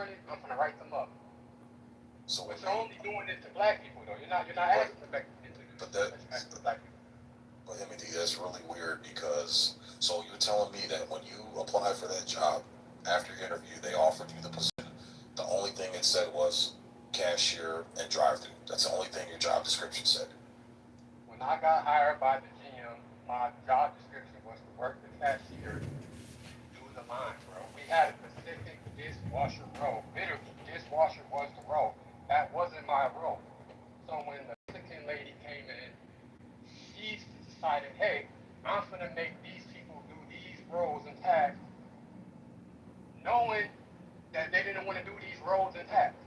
done it, I'm gonna write them up. So But you're only doing it to black people though. You're not asking the black people to but do it. You're asking the black people. But I mean, that's really weird because, so you're telling me that when you applied for that job, after your interview, they offered you the position. The only thing it said was cashier and drive-through. That's the only thing your job description said. When I got hired by the GM, my job description was to work the cashier, do the line, bro. We had a specific dishwasher role. Literally, dishwasher was the role. That wasn't my role. So when the Mexican lady came in, she decided, hey, I'm gonna make these people do these roles and tasks, knowing that they didn't want to do these roles and tasks.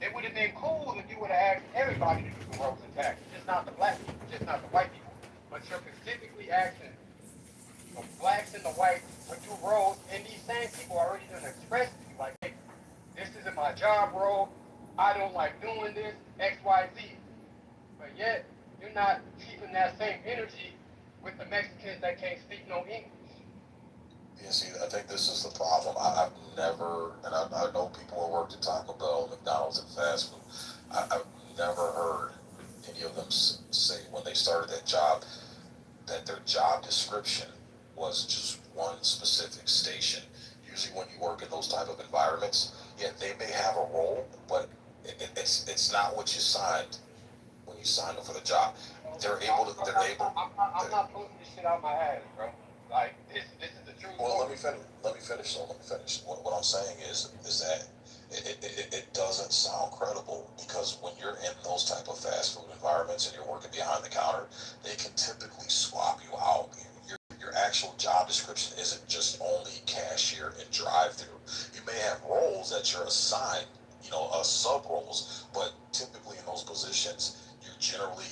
It would have been cool if you would have asked everybody to do the roles and tasks, just not the black people, just not the white people. But you're specifically asking the blacks and the whites to do roles, and these same people already done expressed to you, like, hey, this isn't my job role, I don't like doing this, X, Y, Z. But yet, you're not keeping that same energy with the Mexicans that can't speak no English. Yeah, see, I think this is the problem. I've never, and I know people who worked at Taco Bell, McDonald's, and fast food. I've never heard any of them say when they started that job that their job description was just one specific station. Usually, when you work in those type of environments, yeah, they may have a role, but it's not what you signed when you signed up for the job. I'm not pulling this shit out my ass, bro. Like this is the truth. Well, let me finish. Let me finish. What I'm saying is that it doesn't sound credible because when you're in those type of fast food environments and you're working behind the counter, they can typically swap you out. Your actual job description isn't just only cashier and drive-through. You may have roles that you're assigned, sub roles, but typically in those positions, you're generally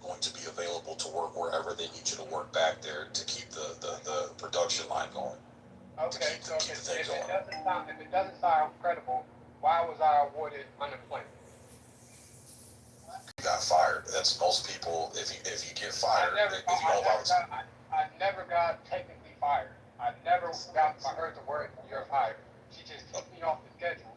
going to be available to work wherever they need you to work back there to keep the production line going. Okay, so if it doesn't sound credible, why was I awarded unemployment? You got fired. That's most people. If you get fired, I never got technically fired. I never heard the word "you're fired." She just took me off the schedule,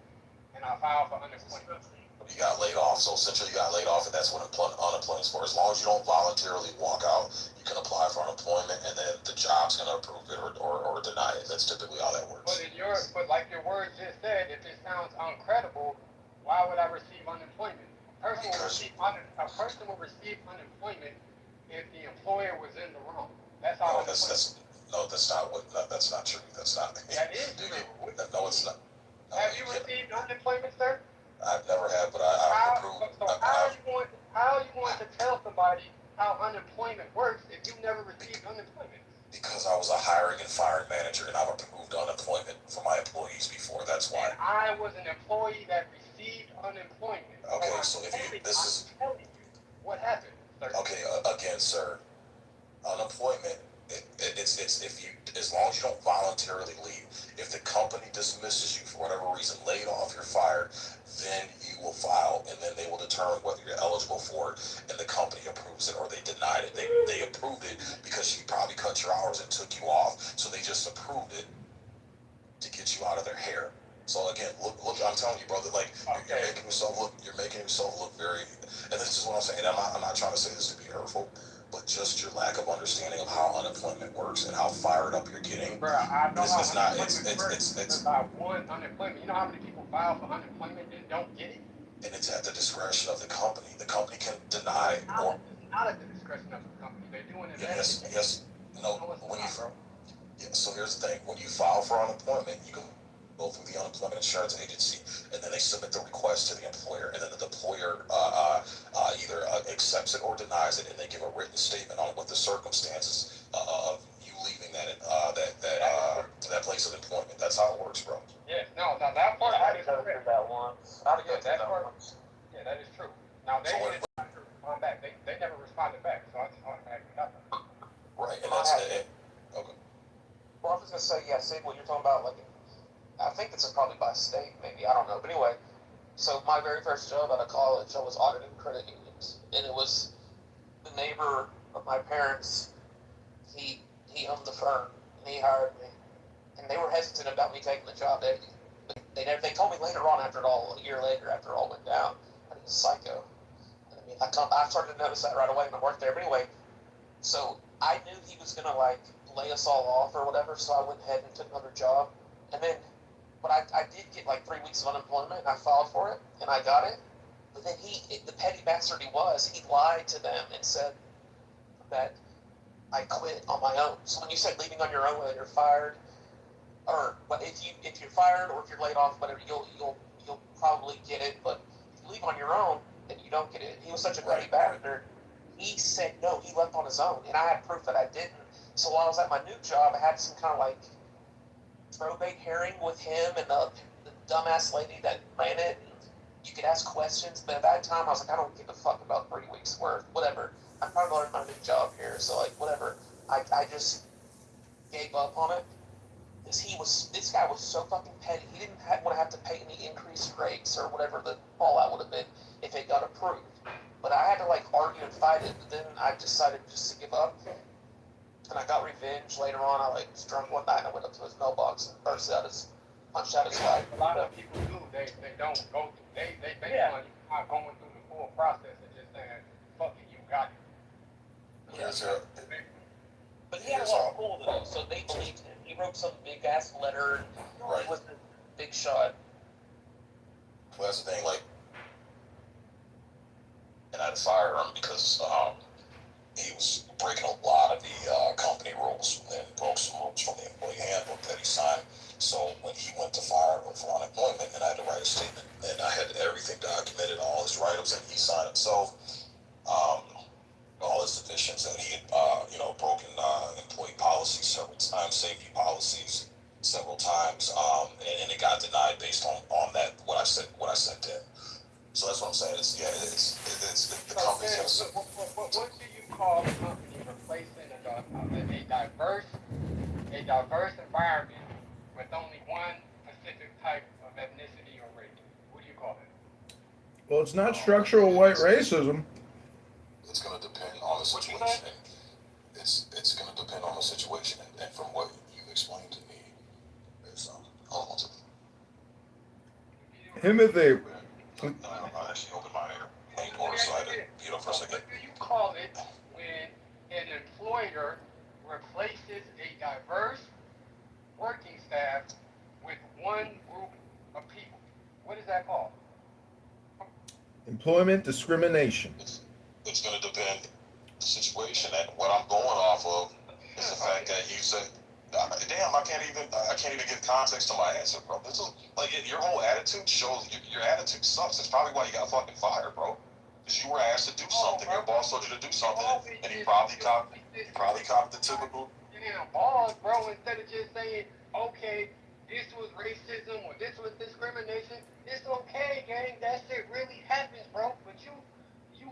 and I filed for unemployment. You got laid off. So essentially, you got laid off, and that's what unemployment is for. As long as you don't voluntarily walk out, you can apply for unemployment, and then the job's going to approve it or deny it. That's typically how that works. But like your words just said, if it sounds uncredible, why would I receive unemployment? A person will receive unemployment if the employer was in the wrong. That's how. That's not true. That's not. That is true. No, it's not. No, have you received unemployment, sir? I've never had, but I've approved. So how are you going to tell somebody how unemployment works if you never received unemployment? Because I was a hiring and firing manager, and I've approved unemployment for my employees before. That's why. And I was an employee that received unemployment. Okay, so if you, this is. I'm telling you what happened, sir. Okay, again, sir, unemployment. It's if you, as long as you don't voluntarily leave. If the company dismisses you for whatever reason, laid off, you're fired, then you will file, and then they will determine whether you're eligible for it, and the company approves it or they denied it. They approved it because you probably cut your hours and took you off, so they just approved it to get you out of their hair. So again, look, I'm telling you, brother, like you're making yourself look very, and this is what I'm saying. I'm not trying to say this to be hurtful, but just your lack of understanding of how unemployment works and how fired up you're getting. Bro, I know how unemployment works. It's I won unemployment. You know how many people file for unemployment and don't get it? And it's at the discretion of the company. The company can deny it's not at the discretion of the company. They're doing it. Yes. No. So here's the thing. When you file for unemployment, you can go through the unemployment insurance agency, and then they submit the request to the employer, and then the employer either accepts it or denies it, and they give a written statement on what the circumstances of you leaving that place of employment. That's how it works, bro. Yeah, now that part I did that once. Yeah, that is true. Now they didn't respond back. They never responded back, so I just automatically got them. Right, and that's it. Okay. Well, I was gonna say, yeah, see what you're talking about, like. I think it's probably by state, maybe, I don't know. But anyway, so my very first job out of college, I was auditing credit unions. And it was the neighbor of my parents, he owned the firm, and he hired me. And they were hesitant about me taking the job. They They told me later on, after it all, a year later, after it all went down, that he was psycho. I mean, I started to notice that right away when I worked there. But anyway, so I knew he was gonna like lay us all off or whatever, so I went ahead and took another job. And then, but I did get like 3 weeks of unemployment, and I filed for it, and I got it. But then the petty bastard he lied to them and said that I quit on my own. So when you said leaving on your own, whether you're fired, or if you're fired or if you're laid off, whatever, you'll probably get it. But if you leave on your own, then you don't get it. He was such a petty bastard. He said no, he left on his own, and I had proof that I didn't. So while I was at my new job, I had some kind of like probate hearing with him and the dumbass lady that ran it. And you could ask questions, but at that time I was like, I don't give a fuck about 3 weeks worth, whatever. I'm trying to learn my new job here, so like whatever. I just gave up on it. This guy was so fucking petty. He didn't want to have to pay any increased rates or whatever the fallout would have been if it got approved. But I had to like argue and fight it. But then I decided just to give up, and I got revenge later on. I like was drunk one night and I went up to his mailbox and punched out his wife. A lot of people do. They don't go through. They on not going through the full process and just saying, "Fuck it, you got it." Yeah, sir. But he had a lot of pull though, so they believed him. He wrote some big ass letter. Right. He was a big shot. Well, that's the thing, like, and I had to fire him because he was breaking a lot of the company rules and broke some rules from the employee handbook that he signed. So when he went to fire him for unemployment, and I had to write a statement, and I had everything documented, all his write-ups, and he signed himself, all his submissions, and he had, broken employee policies several times, safety policies several times, and it got denied based on that what I sent in. So that's what I'm saying. It's the company's gonna. What do you call a company replacing a diverse environment with only one specific type of ethnicity or race? What do you call it? Well, it's not structural white racism. It's going to depend on the situation. It's going to depend on the situation, and from what you explained to me, is hold on to Timothy. I actually opened my main door so I had to get up for a second. What do you call it when an employer replaces a diverse working staff with one group of people? What is that called? Employment discrimination. It's going to depend the situation, and what I'm going off of is the fact that you said, damn, I can't even give context to my answer, bro. This is like your whole attitude shows your attitude sucks. It's probably why you got fucking fired, bro. Because you were asked to do something, your boss told you to do something, and you probably copped the typical. Damn, balls, bro. Instead of just saying, okay, this was racism or this was discrimination, it's okay, gang. That shit really happens, bro. But you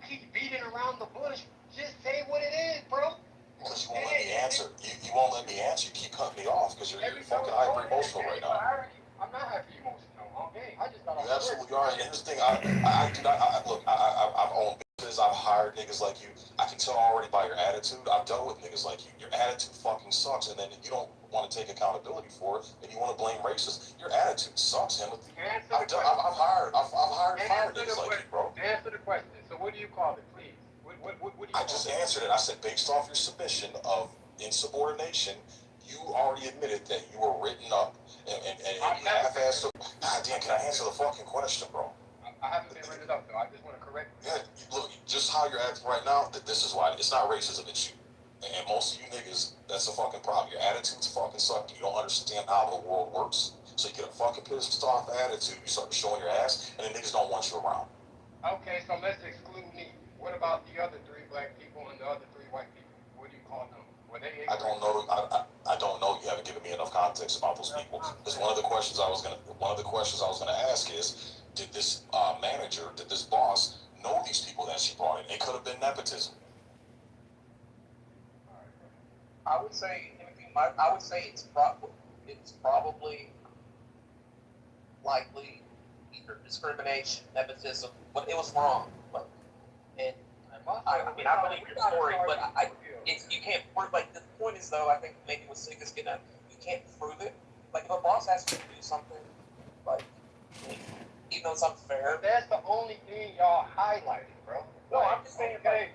keep beating around the bush. Just say what it is, bro. Because you won't let me answer. You won't let me answer. You keep cutting me off because you're fucking hyper emotional right now. I'm not hyper emotional. Okay, I just got. You absolutely are. And here's the thing. I've owned business. I've hired niggas like you. I can tell already by your attitude. I've dealt with niggas like you. Your attitude fucking sucks, and then you don't want to take accountability for it, and you want to blame racists. Your attitude sucks, Timothy. I've hired niggas like you, bro. Answer the question. So what do you call it, please? What do you I just answered it. I said, based off your submission of insubordination, you already admitted that you were written up and you half-assed. God damn, can I answer the fucking question, bro? I haven't been written up, though. I just want to correct you. Yeah, look, just how you're acting right now, this is why. It's not racism, it's you. And most of you niggas, that's a fucking problem. Your attitude's fucking suck. You don't understand how the world works. So you get a fucking pissed off attitude, you start showing your ass, and the niggas don't want you around. Okay, so let's exclude me. What about the other 3 black people and the other 3 white people? What do you call them? Were they I don't know. I don't know. You haven't given me enough context about those people. Because one of the questions I was gonna ask is, did this manager, did this boss know these people that she brought in? It could have been nepotism. I would say it's probably likely either discrimination, nepotism, but it was wrong. I believe your story, but you can't prove. Like the point is, though, I think maybe what Sig is getting at, you can't prove it. Like if a boss asks you to do something, like even though it's unfair. But that's the only thing y'all highlighted, bro. No, I'm just saying, like,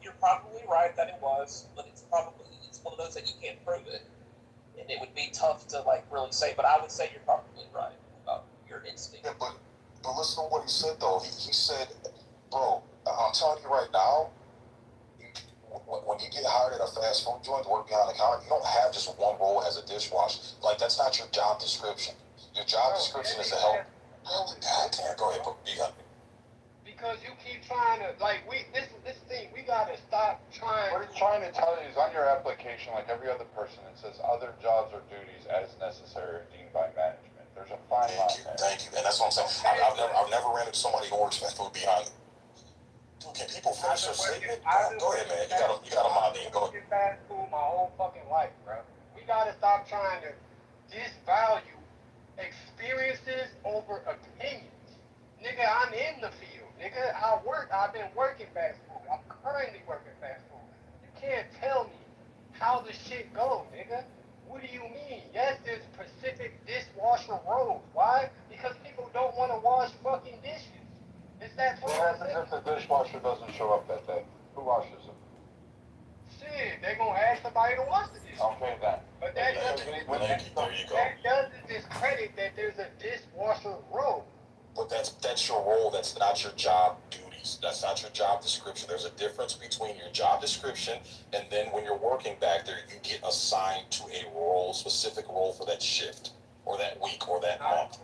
you're probably right that it was, but it's one of those that you can't prove it, and it would be tough to like really say. But I would say you're probably right about your instinct. Yeah, but listen to what he said though. He said, bro, I'm telling you right now, when you get hired at a fast food joint to work behind the counter, you don't have just one role as a dishwasher. Like, that's not your job description. Your job description is to help. God damn, go ahead, you got me. Because you keep trying to, like, this thing, we gotta stop trying. What it's trying to tell you is on your application, like every other person, it says other jobs or duties as necessary or deemed by management. There's a fine line there. Thank you, and that's what I'm saying. I've never ran into somebody who works fast food behind. Dude, can people finish their statement? Go ahead, man. You got a mind in. Go ahead. Fast food my whole fucking life, bro. We gotta stop trying to disvalue experiences over opinions. Nigga, I'm in the field. Nigga, I've been working fast food. I'm currently working fast food. You can't tell me how the shit goes, nigga. What do you mean? Yes, there's specific dishwasher roles. Why? Because people don't want to wash fucking dishes. Is that What happens if the dishwasher doesn't show up that day? Who washes them? Shit, they're gonna ask somebody to wash the dishes. Okay, then. But that There you go. doesn't discredit that there's a dishwasher role. But that's your role. That's not your job duties. That's not your job description. There's a difference between your job description and then when you're working back there, you get assigned to a role, specific role for that shift or that week or that month.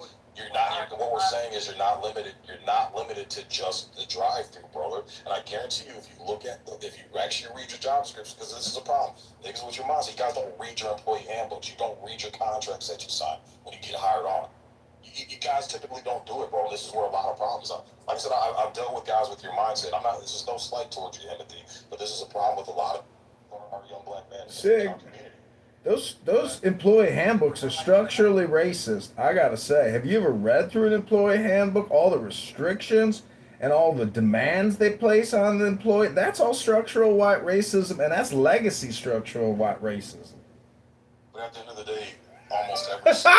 What we're saying is you're not limited to just the drive-through, brother. And I guarantee you, if you actually read your job description, because this is a problem. Niggas with your mindset, you guys don't read your employee handbooks. You don't read your contracts that you sign when you get hired on. You guys typically don't do it, bro. This is where a lot of problems are. Like I said, I've dealt with guys with your mindset. This is no slight towards your empathy, but this is a problem with a lot of our young black men in our community. Those employee handbooks are structurally racist. I gotta say, have you ever read through an employee handbook? All the restrictions and all the demands they place on the employee. That's all structural white racism, and that's legacy structural white racism. But at the end of the day, almost every state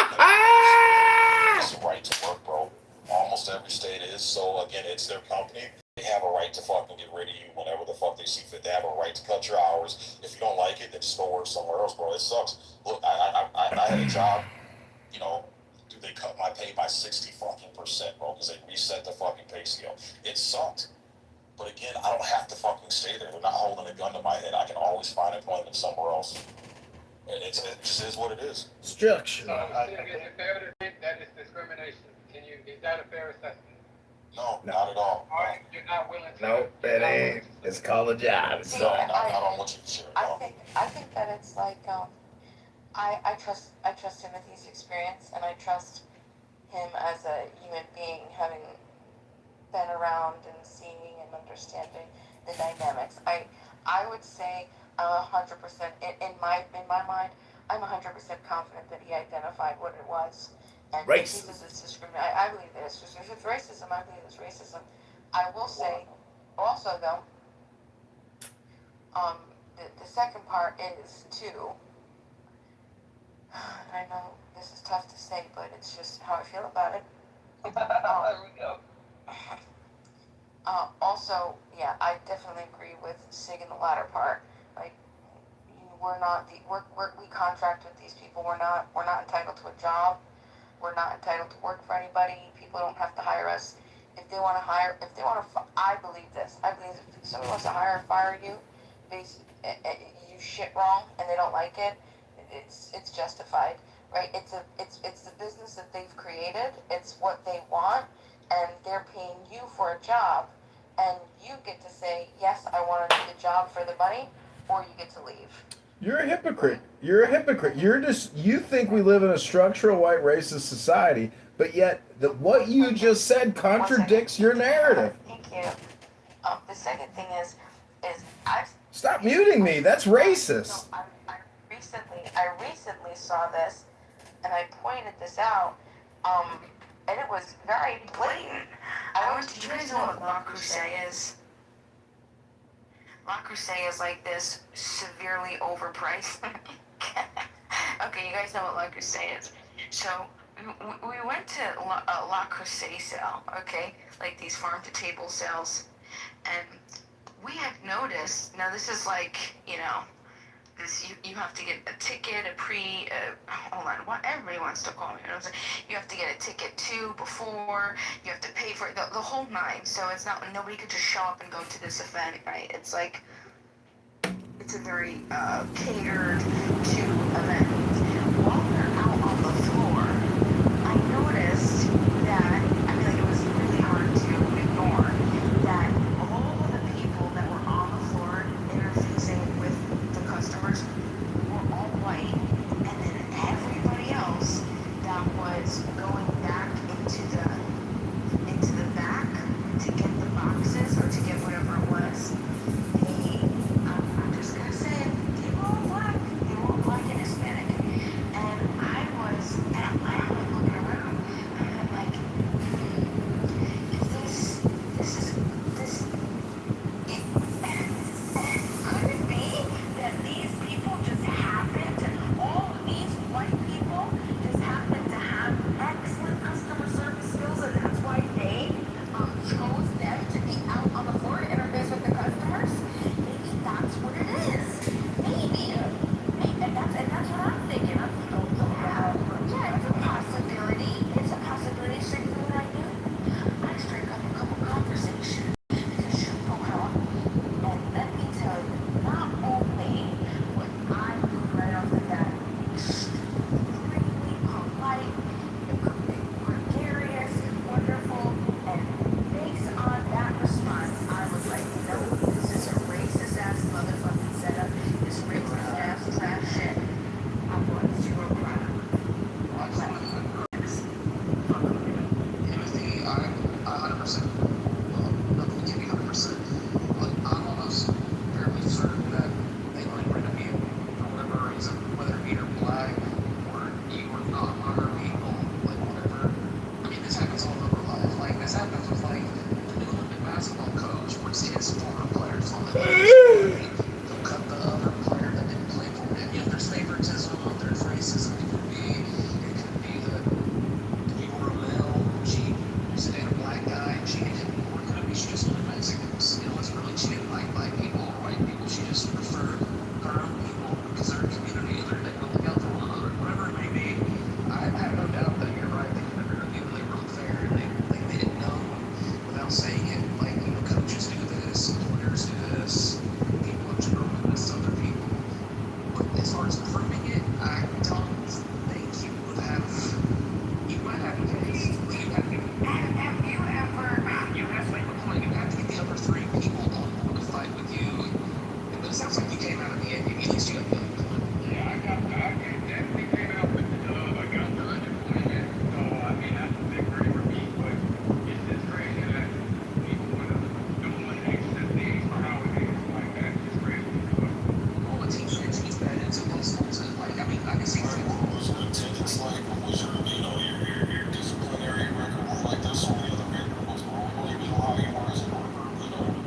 has a right to work, bro. Almost every state is. So again, it's their company. They have a right to fucking get rid of you whenever the fuck they see fit. They have a right to cut your hours. If you don't like it, then just go work somewhere else, bro. It sucks. Look, I had a job, dude, they cut my pay by 60 fucking %, bro, because they reset the fucking pay scale. It sucked. But again, I don't have to fucking stay there. They're not holding a gun to my head. I can always find employment somewhere else. And it just is what it is. Structure. So, is it fair to think that it's discrimination? Is that a fair assessment? No, not at all. You're not willing to. Nope, it ain't. It's called a job. No, not on what you share. I think that it's like I trust Timothy's experience, and I trust him as a human being, having been around and seeing and understanding the dynamics. I would say 100% in my mind. I'm 100% confident that he identified what it was. And Racism. It's discrimination. I believe that it's racism. I believe it's racism. I will say, also though, the second part is too. I know this is tough to say, but it's just how I feel about it. There we go. Also, yeah, I definitely agree with Sig in the latter part. Like, we contract with these people. We're not entitled to a job. We're not entitled to work for anybody. People don't have to hire us. If they want to I believe this. I believe if somebody wants to hire or fire you, you shit wrong and they don't like it, it's justified, right? It's the business that they've created. It's what they want, and they're paying you for a job, and you get to say, yes, I want to do the job for the money, or you get to leave. You're a hypocrite. You're a hypocrite. You think we live in a structural white racist society, but yet what you just said contradicts your narrative. Thank you. The second thing is Stop muting me. That's racist. No, I recently saw this, and I pointed this out, and it was very blatant. Do you guys know what La Crusade is? La Crusade is like this severely overpriced. Okay, you guys know what La Crusade is. So we went to La Crusade sale, okay, like these farm to table sales, and we have noticed. Now this is like, you know, this you have to get a ticket, hold on, what everybody wants to call me. You know what I'm saying? You have to get a ticket too before. You have to pay for it, the whole nine. So it's not, nobody could just show up and go to this event, right? It's like, it's a very catered to event. While we're out on the floor, I noticed that, I mean, like, it was really hard to ignore that all of the people that were on the floor interfacing with the customers were all white, and then everybody else that was going back into the back to get the boxes or to get whatever it was, I'm just gonna say it, they were all black. They were all black and Hispanic. And I'm like looking around, and I'm like, is this, could it be that these people just happen to, all of these white people just happen to have excellent customer service skills, and that's why they chose them to be out on the floor to interface with the customers? Maybe that's what it is. Maybe. And that's what I'm thinking. I'm thinking, yeah, it's a possibility. It's a possibility. So you know what I do? I strike up a couple conversations because you know how. And let me tell you, not only would I be right off the bat extremely polite, gregarious, wonderful, and based on that response, I was like, no, this is a racist ass motherfucking setup. This racist ass trash shit. I'm going to zero crime. Timothy, I 100%, not going to give you 100%, but I'm almost fairly certain that they might bring up you for whatever reason, whether you're black or you are not one of our people, like whatever. I mean, this happens all over life. Like, this happens with, like, the New Olympic basketball coach where his former players on the team. They'll cut the other player that didn't play for him. You know, there's favoritism, there's racism. It could be that you were a male, she dated a black guy, and she didn't, or it could be she just wanted Mexicans. You know, it's really, she didn't like black people or white people. She just preferred her own people because they're a community and they don't look out for one another. Whatever it may be, I have no doubt that you're right. They could never be really real fair. They didn't know without saying it. Like, you know, coaches do this, employers do this, people in general do this to other people. But as far as proving it, I don't think you would have. You might have a case. You have to get. Have you ever? You have to make a point. You have to get the other three people on board to fight with you. But it sounds like you came out of the end. At least you got the unemployment. Yeah, I definitely came out with I got the unemployment. So, I mean, that's a victory for me, but it's just crazy that people want to do extra things for how it is. Like, that's just crazy. Well, a teacher is bad. It's impossible to, like, I mean, I can see things. What was your attendance like? What was your, your disciplinary record like this on the other end? Was it really been how you were as a worker?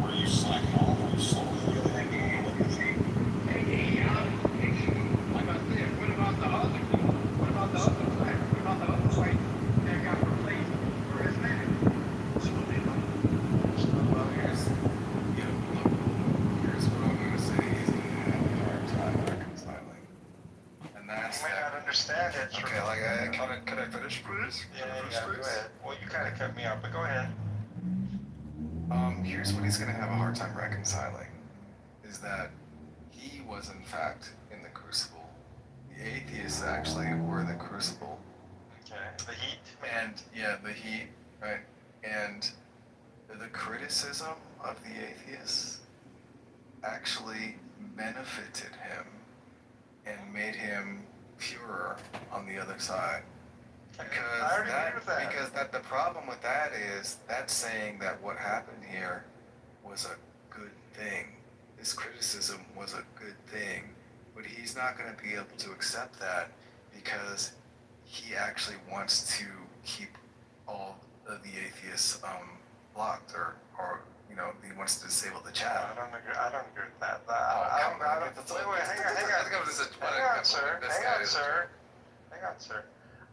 Were you slacking off? Were you slowing the other end? Like I said, what about the other people? What about the other players? What about the other white that got replaced for Hispanic? Well, here's what I'm going to say. He's going to have a hard time reconciling. And that's You may not understand it. okay, like, can I finish, please? Yeah, go ahead. Well, you kind of cut me off, but go ahead. Here's what he's going to have a hard time reconciling. Is that he was, in fact, in the crucible. The atheists actually were the crucible. Okay. The heat. And, yeah, the heat, right? And the criticism of the atheists actually benefited him and made him purer on the other side. Because I already agree with that. Because the problem with that is that's saying that what happened here was a good thing. This criticism was a good thing, but he's not going to be able to accept that because he actually wants to keep all of the atheists blocked or he wants to disable the chat. I don't agree with that. Hang on, sir.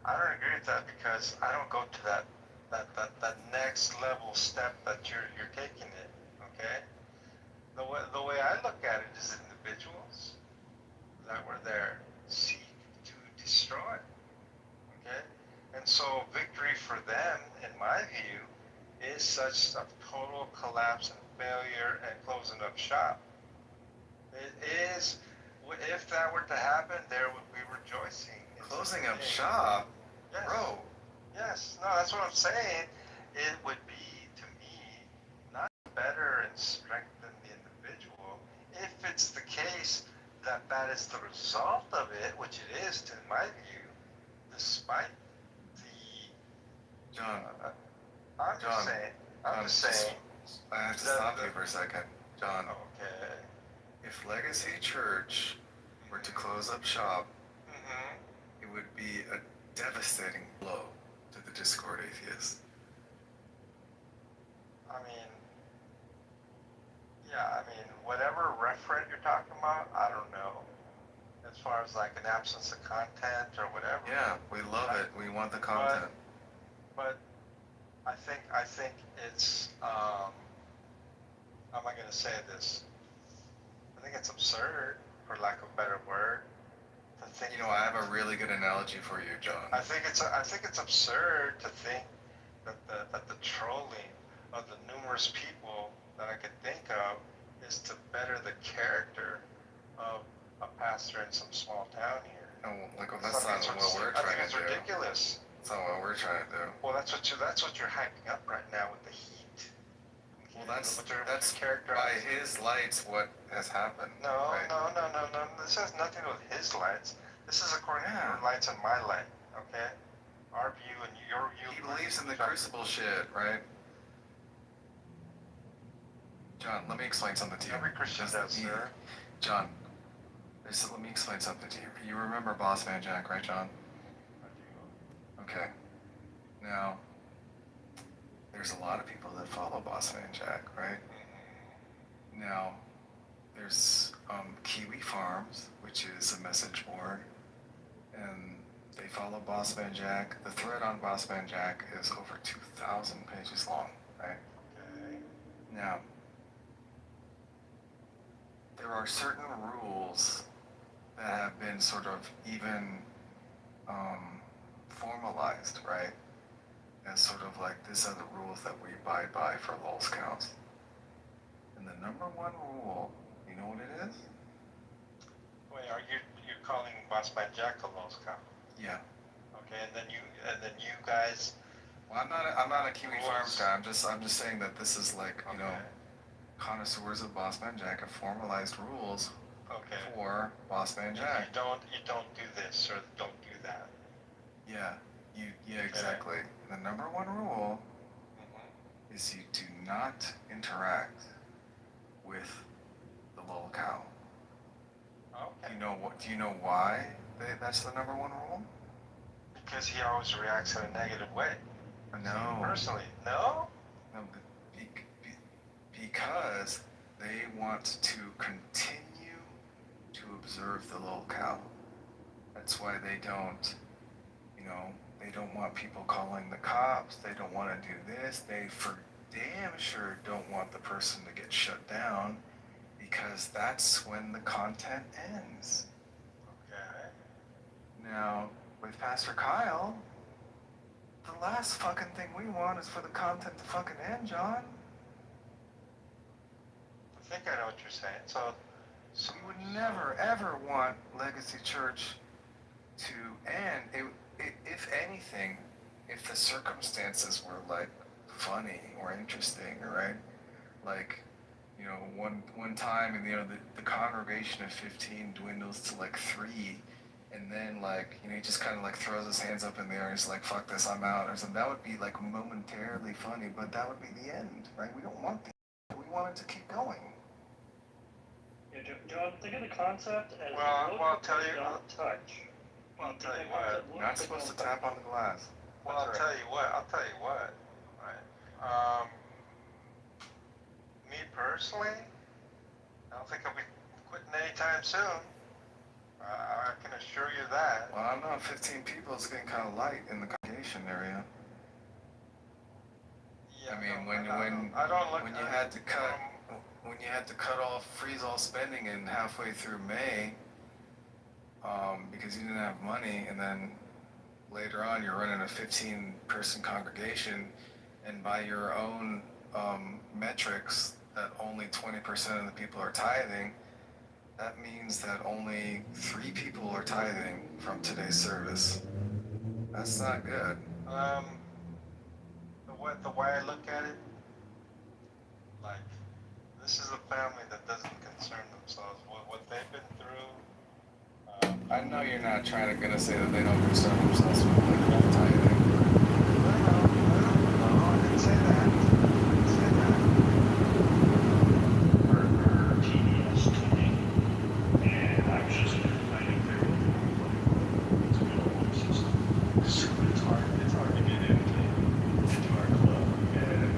I don't agree with that because I don't go to that next level step that you're taking it. Okay. The way I look at it is individuals that were there seek to destroy. Okay? And so victory for them, in my view, is such a total collapse and failure and closing up shop. It is, if that were to happen, there would be rejoicing. Closing up shop? Yes. Bro. Yes, no, that's what I'm saying. It would be, to me, not better and strengthen the individual if it's the case that that is the result of it, which it is, in my view, despite the. John. I'm John, just saying. I'm just saying. I have to stop you for a second. John, Okay. if Legacy Church were to close up shop, Mm-hmm. it would be a devastating blow to the Discord atheists. I mean, yeah, I mean, whatever referent you're talking about, I don't know. As far as like an absence of content or whatever. Yeah, we love it. We want the content. But I think it's how am I gonna say this? I think it's absurd, for lack of a better word, to think. You know, I have a really good analogy for you, John. I think it's absurd to think that the trolling of the numerous people that I could think of is to better the character of a pastor in some small town here. No, like, well, that's not what we're I trying think it's to do. ridiculous. That's not what we're trying to do. Well, that's what you're hyping up right now with the heat. Well, that's character. by his lights what has happened. No, right? no. This has nothing to do with his lights. This is according to your lights and my light. Okay, our view and your view. He believes in the crucible shit, right? John, let me explain something to you. Every Christian does, sir. John, let me explain something to you. You remember Boss Man Jack, right, John? Okay. Now, there's a lot of people that follow Boss Man Jack, right? Now, there's Kiwi Farms, which is a message board, and they follow Boss Man Jack. The thread on Boss Man Jack is over 2,000 pages long, right? Okay. Now, there are certain rules that have been sort of even formalized, right? As sort of like, these are the rules that we abide by for lulz counts. And the number one rule, you know what it is? Wait, are you're calling Boss Man Jack a lulz count? Yeah. Okay, and then you guys. Well, I'm not a Kiwi Farms guy. I'm just saying that this is like, you know, connoisseurs of Boss Man Jack have formalized rules for Boss Man Jack. You don't do this or don't do that. Yeah, exactly. And the number one rule is you do not interact with the lol cow. Okay. Do you know why that's the number one rule? Because he always reacts in a negative way. No. Personally, no? No, because they want to continue to observe the lol cow. That's why they don't, they don't want people calling the cops. They don't want to do this. They for damn sure don't want the person to get shut down, because that's when the content ends. Okay. Now, with Pastor Kyle, the last fucking thing we want is for the content to fucking end, John. I think I know what you're saying. So We would never, ever want Legacy Church to end. If anything, if the circumstances were like funny or interesting, right? Like, one time, and the congregation of 15 dwindles to like 3, and then like, he just kind of like throws his hands up in the air and is like, fuck this, I'm out, or something. That would be like momentarily funny, but that would be the end, right? We don't want that. We want it to keep going. Yeah, John, think of the concept as I'll tell you. don't touch. Well, I'll tell you what. You're not supposed to tap on the glass. Well, I'll tell you what. Right. Me personally, I don't think I'll be quitting anytime soon. I can assure you that. Well, I don't know. 15 people is getting kind of light in the congregation area. Yeah, I mean, no, when I don't look. when you had to cut off, freeze all spending in halfway through May, because you didn't have money, and then later on you're running a 15-person congregation, and by your own metrics, that only 20% of the people are tithing. That means that only 3 people are tithing from today's service. That's not good. The way I look at it, like, this is a family that doesn't concern themselves with what they've been through. I know you're not gonna say that they don't concern themselves with like tithing. No, I didn't say that. Her TDS today, and I was just complaining there with the one system. Because it's hard to get into our club, and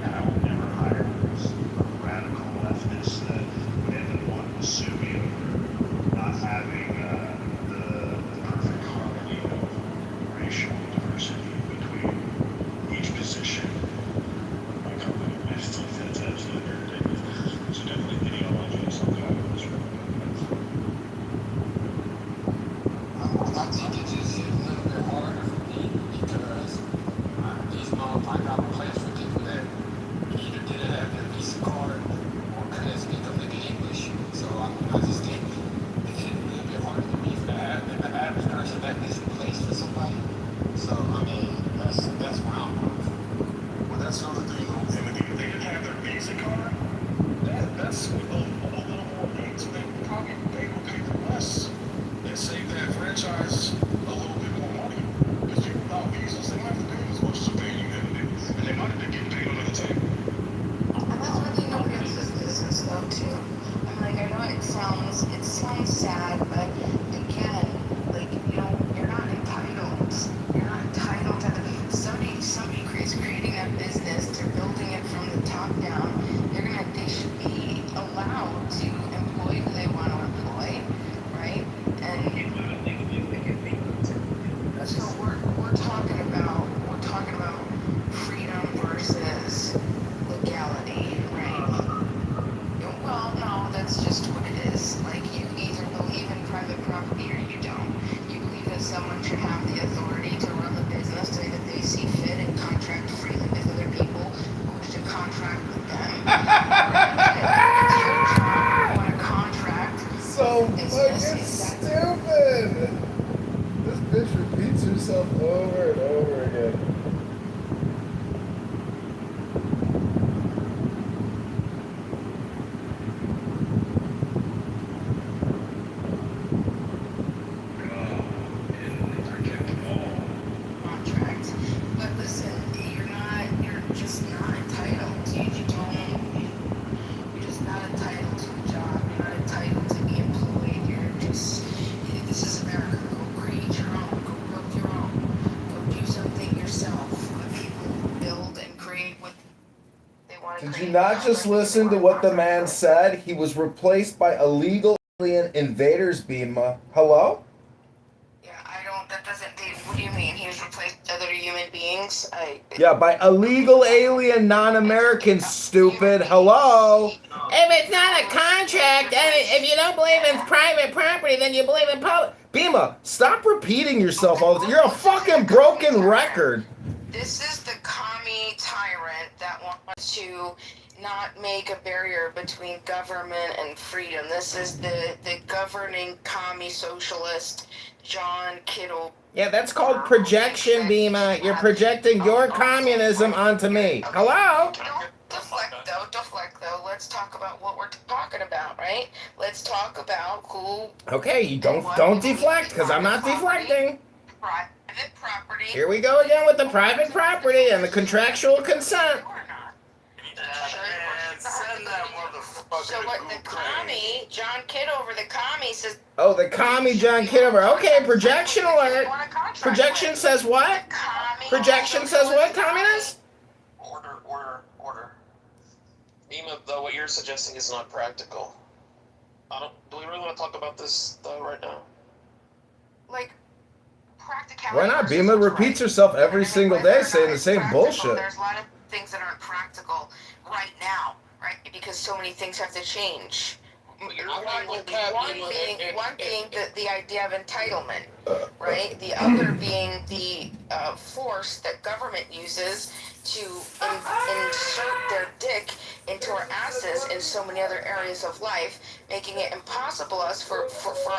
I would never hire those radical leftists that would end up wanting to sue me over not having the perfect harmony of racial diversity between each position. My company, I still think that's absolutely ridiculous. So definitely ideology is something I would struggle with. I think it's just a little bit harder for me because these I got a place for people that either didn't have their Visa card or couldn't speak a lick of English. So I just think it's a little bit harder for me for the average person that needs a place for somebody. So I mean that's where I'm from. Well, that's another thing. And if they didn't have their Visa card, that's a little more pain. So they probably will pay them less and save that franchise a little bit more money. Because people without visas, they don't have to pay as much as they're paying them, and they might have getting paid under the table. And that's really nobody else's business though too. I'm like, I know it sounds sad, but again, like, you know, you're not entitled. You're not entitled to somebody creating a business, they're building it from the top down. They should be allowed to employ who they want to employ, right? And so we're talking about freedom versus legality, right? Well, no, that's just what it is. Like, you either believe in private property or you don't. You believe that someone should have the authority to run the business the way that they see fit and contract freely with other people who wish to contract with them. It's your job. You want to contract. So fucking stupid. This bitch repeats herself over and over again. Contract. But listen, you're just not entitled. You're just not entitled to a job. You're not entitled to be employed. This is America. Go create your own. Go build your own. Go do something yourself. Let people build and create what they want to create. Did you not just listen to what the man said? He was replaced by illegal alien invaders, Bima. Hello? Yeah, that doesn't, what do you mean? He was replaced by other human beings? Yeah, by illegal alien non-Americans, stupid. Hello? If it's not a contract, and if you don't believe in private property, then you believe in public. Bima, stop repeating yourself all the time. You're a fucking broken record. This is the commie tyrant that wants to not make a barrier between government and freedom. This is the governing commie socialist, John Kitover. Yeah, that's called projection, Bima. You're projecting your communism onto me. Hello? Don't deflect though. Let's talk about what we're talking about, right? Let's talk about who. Okay, you don't deflect, because I'm not deflecting. Private property. Here we go again with the private property and the contractual consent. So what the commie, John Kitover, the commie says. Oh, the commie John Kitover. Okay, projection alert. Projection says what? Projection says what, communist? Order. Bima, though, what you're suggesting is not practical. Do we really want to talk about this though right now? Like, practicality. Why not? versus Bima what's repeats right. herself And every I think single whether day or not saying the it's same practical, bullshit. there's a lot of things that aren't practical right now, right? Because so many things have to change. One being the idea of entitlement, right? The other being the force that government uses to insert their dick into our asses in so many other areas of life, making it impossible for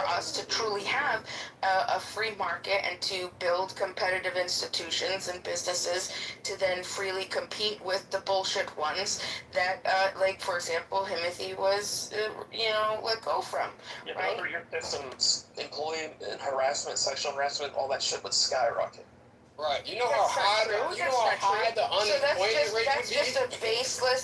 us to truly have a free market and to build competitive institutions and businesses to then freely compete with the bullshit ones that, like, for example, Timothy was, let go from. Yeah, right? but under your systems, employee and harassment, sexual harassment, all that shit would skyrocket. Right. You know That's how not high true. the, you That's know how not true. high the So unemployment rate that's would just be?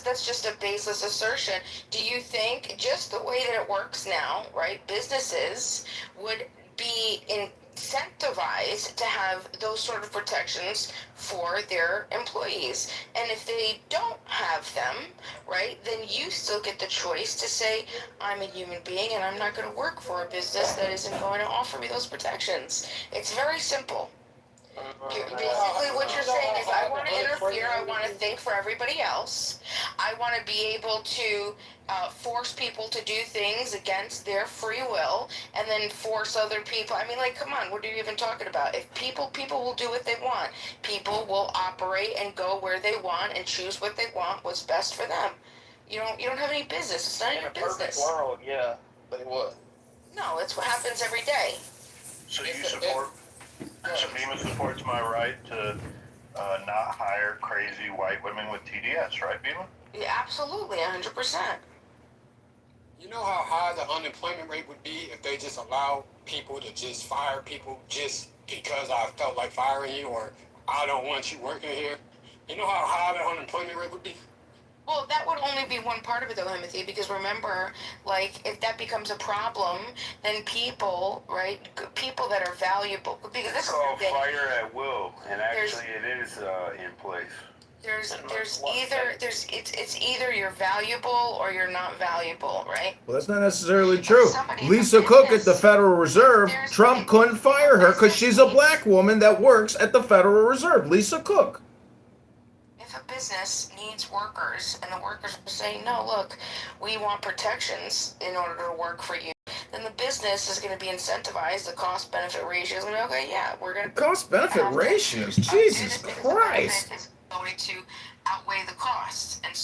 that's just a baseless assertion. Do you think just the way that it works now, right? Businesses would be incentivized to have those sort of protections for their employees. And if they don't have them, right, then you still get the choice to say, I'm a human being and I'm not going to work for a business that isn't going to offer me those protections. It's very simple. Basically, what you're saying is, I want to interfere. I want to think for everybody else. I want to be able to force people to do things against their free will, and then force other people. I mean, like, come on, what are you even talking about? If people will do what they want. People will operate and go where they want and choose what they want. What's best for them. You don't have any business. It's not In your a perfect business. world, yeah, they would. No, it's what happens every day. So you support, so Bima supports my right to not hire crazy white women with TDS, right, Bima? Yeah, absolutely, 100%. You know how high the unemployment rate would be if they just allow people to just fire people just because I felt like firing you, or I don't want you working here? You know how high the unemployment rate would be? Well, that would only be one part of it, though, Timothy, because remember, like, if that becomes a problem, then people, right, people that are valuable, because this It's called is the thing. fire at will, and actually it is in place. It's either you're valuable or you're not valuable, right? Well, that's not necessarily true. Somebody's Lisa a Cook at the business. Federal Reserve, There's Trump like- couldn't fire her because she's a business black woman that works at the Federal Reserve. Lisa Cook. If a business needs workers and the workers are saying, no, look, we want protections in order to work for you, then the business is going to be incentivized. The cost-benefit ratio is going to be, okay, yeah, we're going to... Cost-benefit ratios? Jesus Christ. It's going to outweigh the costs, and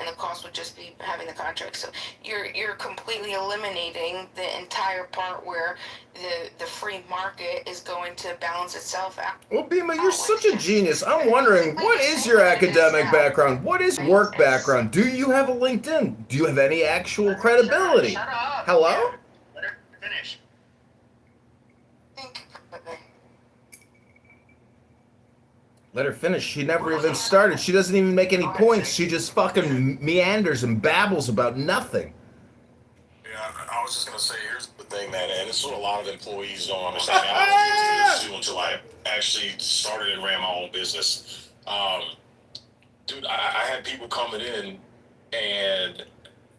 the cost would just be having the contract. So you're completely eliminating the entire part where the free market is going to balance itself out. Well, Bima, you're such a genius. I'm wondering, what is your academic background? What is work background? Do you have a LinkedIn? Do you have any actual credibility? Shut up. Hello? Yeah. Let her finish. Let her finish. She never even started. She doesn't even make any points. She just fucking meanders and babbles about nothing. Yeah, I was just gonna say, here's the thing, man, and this is what a lot of employees don't understand. I don't get to this until I actually started and ran my own business. Dude, I had people coming in, and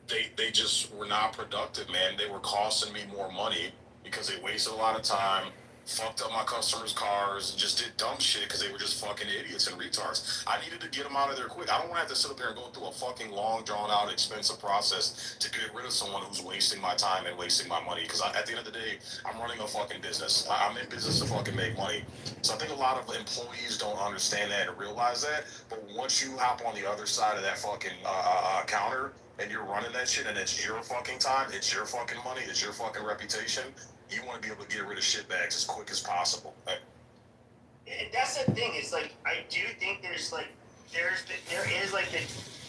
they just were not productive, man. They were costing me more money because they wasted a lot of time, fucked up my customers' cars, and just did dumb shit because they were just fucking idiots and retards. I needed to get them out of there quick. I don't want to have to sit up there and go through a fucking long, drawn-out, expensive process to get rid of someone who's wasting my time and wasting my money. Because at the end of the day, I'm running a fucking business. I'm in business to fucking make money. So I think a lot of employees don't understand that and realize that. But once you hop on the other side of that fucking counter and you're running that shit and it's your fucking time, it's your fucking money, it's your fucking reputation, you want to be able to get rid of shitbags as quick as possible. And that's the thing, is like, I do think there is like the,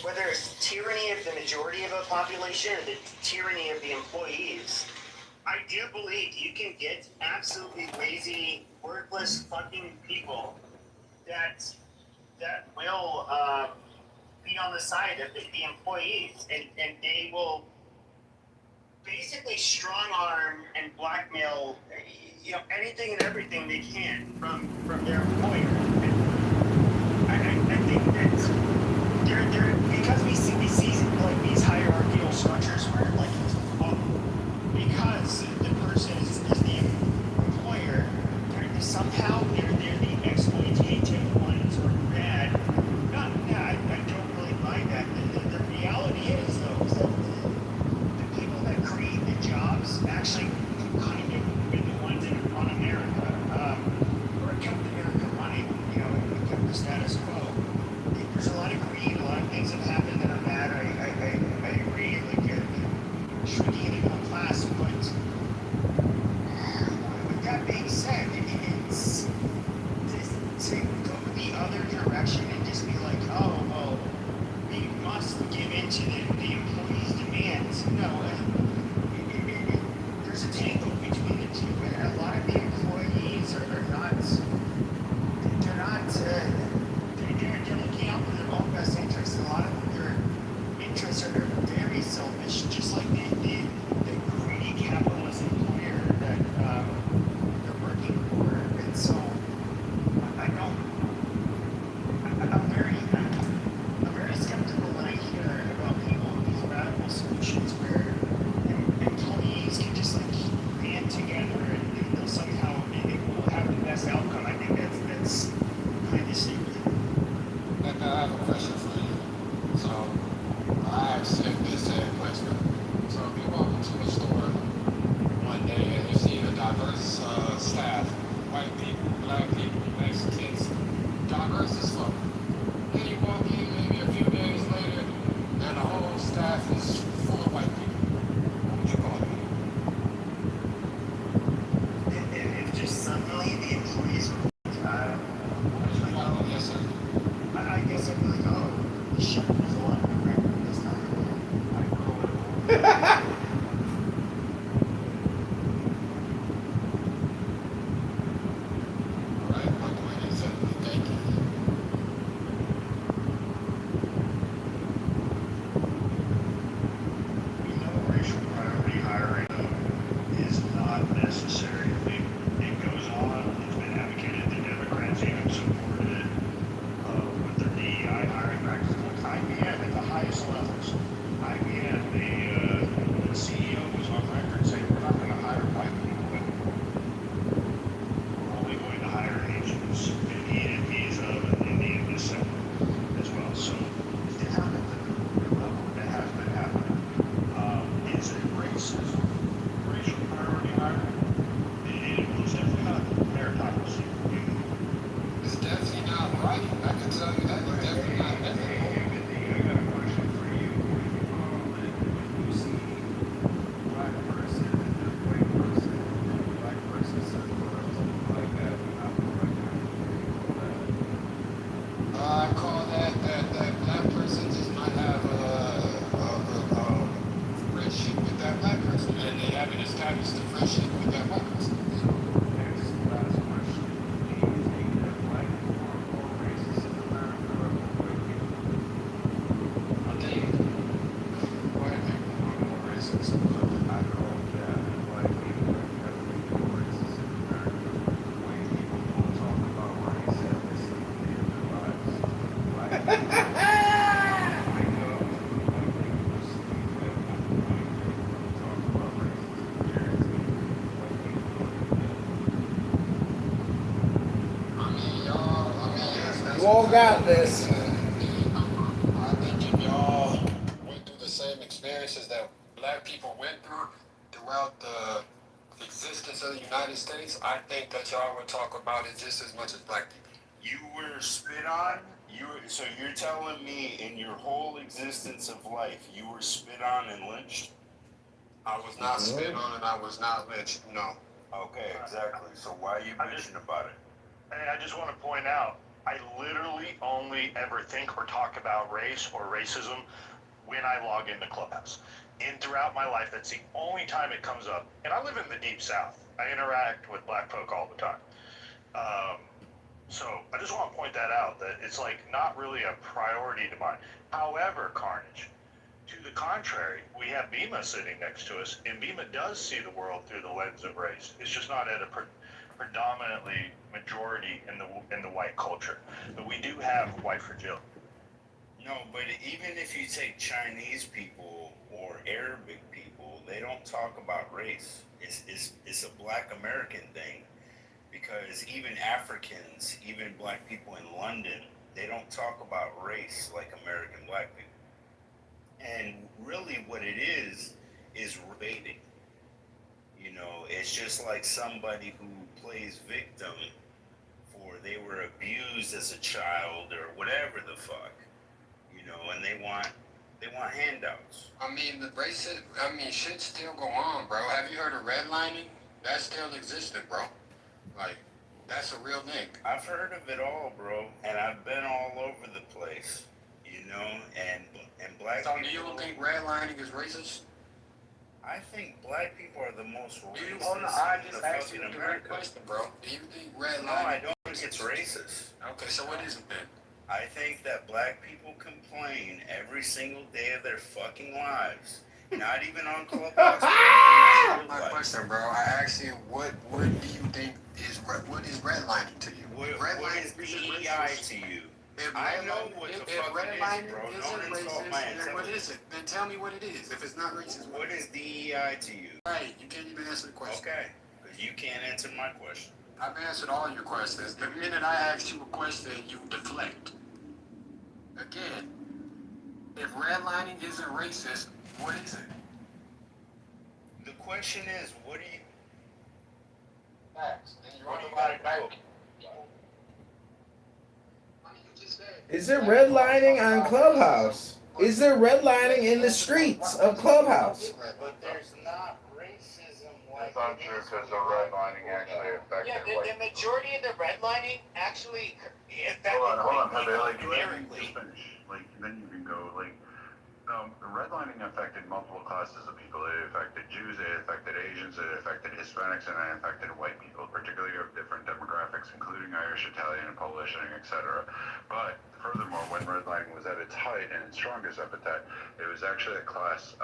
whether it's tyranny of the majority of a population or the tyranny of the employees, I do believe you can get absolutely lazy, worthless fucking people that will be on the side of the employees, and they will basically strong arm and blackmail, anything and everything they can from their employer. And I think that they're because we see like these hierarchical structures where like the other direction and just be like, oh, well, we must give in to the employees' demands. No, there's a tangle between the two, and a lot of the employees are not, they're looking out for their own best interests. A lot of their interests are very selfish, just like the greedy capitalist employer that they're working for. And so I'm very skeptical when I hear about people with these radical solutions where employees can just like band together and they'll somehow it will have the best outcome. I think that's kind of stupid. And I have a question for you. So, I asked if this question. So, if you walk into a store one day and you see a diverse staff, white people, black people, Mexicans, diverse as fuck. Then you walk in maybe a few days later and the whole staff is full of white people. What would you call it? If just suddenly the employees were Yes, sir. I guess I'd be like, oh, the shit was a lot more. That's not really. Right, my point is thank you. We know racial priority hiring is not necessary. It goes on, it's been advocated, the Democrats even supported it with their DEI hiring practices. Look, IBM at the highest levels. IBM, the CEO was on record saying, we're not going to hire white people anymore. We're only going to hire Asians. And he's of Indian descent as well. So it happened at the level that has been happening. Is it racism? Racial priority hiring? It was definitely not meritocracy. It's definitely not right. I can tell you that. It's definitely not right. I got a question for you. When you see a black person and a white person, and the black person says, well, something like that, and I'm I call that black person just might have a friendship with that black person, and they haven't established a friendship with that white person. next last question. Do you think that black people are more racist in America or white people? I think white people are more racist. I know that black people are definitely more racist in America. White people don't talk about race every single day of their lives. Black people wake up, white people sleep, and white people don't talk about racism. Guaranteed. White people don't do that. You all got this. I think if y'all went through the same experiences that black people went through throughout the existence of the United States, I think that y'all would talk about it just as much as black people. You were spit on. So you're telling me in your whole existence of life you were spit on and lynched? I was not spit on and I was not lynched, no. Okay, exactly. So why are you bitching about it? Hey, I just want to point out, I literally only ever think or talk about race or racism when I log into Clubhouse. And throughout my life, that's the only time it comes up. And I live in the Deep South. I interact with black folk all the time. So I just want to point that out, that it's like not really a priority to mine. However, Carnage, to the contrary, we have Bima sitting next to us, and Bima does see the world through the lens of race. It's just not at a predominantly majority in the white culture. But we do have white fragility. No, but even if you take Chinese people or Arabic people, they don't talk about race. It's a black American thing. Because even Africans, even black people in London, they don't talk about race like American black people. And really what it is baiting. You know, it's just like somebody who plays victim for they were abused as a child or whatever the fuck. You know, and they want handouts. I mean, the racist, shit still go on, bro. Have you heard of redlining? That still existed, bro. Like, That's a real thing. I've heard of it all, bro, and I've been all over the place, you know, and black So people. do you don't think redlining is racist? I think black people are the most racist Hold on, I in just the asked you fucking a direct America. question, bro. Do you think redlining? No, I don't think it's racist. Okay, so what is it then? I think that black people complain every single day of their fucking lives. Not even on Clubhouse. My question, bro. I asked you, what do you think is what is redlining to you? What is DEI to you? If I know what the fuck it is, bro. Don't insult my then what intelligence. is it? Then tell me what it is. If it's not racist, What is DEI to you? right? You can't even answer the question. Okay, because you can't answer my question. I've answered all your questions. The minute I ask you a question, you deflect. Again, if redlining isn't racist, what is it? The question is, what do you... Facts. Then you What only do you got gotta it back. do? Is there redlining on Clubhouse? Is there redlining in the streets of Clubhouse? But there's not racism like It's untrue because the redlining actually affected The majority of the redlining actually affected Hold on, white Pepe, people like, let me numerically. just finish. Like, then you can go, like, the redlining affected multiple classes of people. It affected Jews, it affected Asians, it affected Hispanics, and it affected white people, particularly of different demographics, including Irish, Italian, and Polish, and etc. But furthermore, when redlining was at its height and its strongest epithet, it was actually a class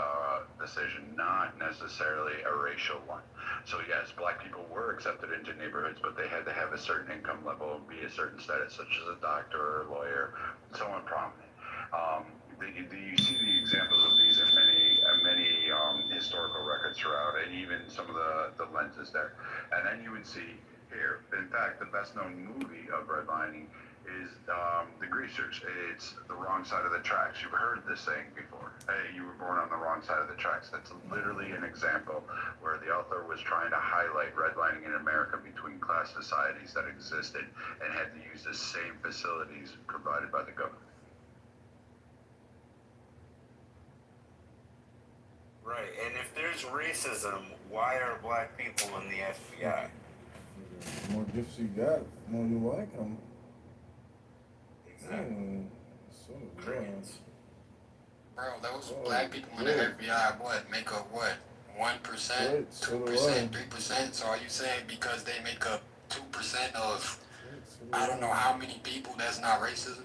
decision, not necessarily a racial one. So yes, black people were accepted into neighborhoods, but they had to have a certain income level and be a certain status, such as a doctor or a lawyer, and so on prominent. You see the examples of these in many historical records throughout, and even some of the lenses there. And then you would see here, in fact, the best known movie of redlining is The Greasers. It's The Wrong Side of the Tracks. You've heard this saying before. Hey, you were born on the wrong side of the tracks. That's literally an example where the author was trying to highlight redlining in America between class societies that existed and had to use the same facilities provided by the government. Right, and if there's racism, why are black people in the FBI? The more gifts you got, the more you like them. Exactly. So Crickets. Bro, those black people in the FBI, what, make up what? 1%, 2%, 3%? So are you saying because they make up 2% of I don't know how many people, that's not racism?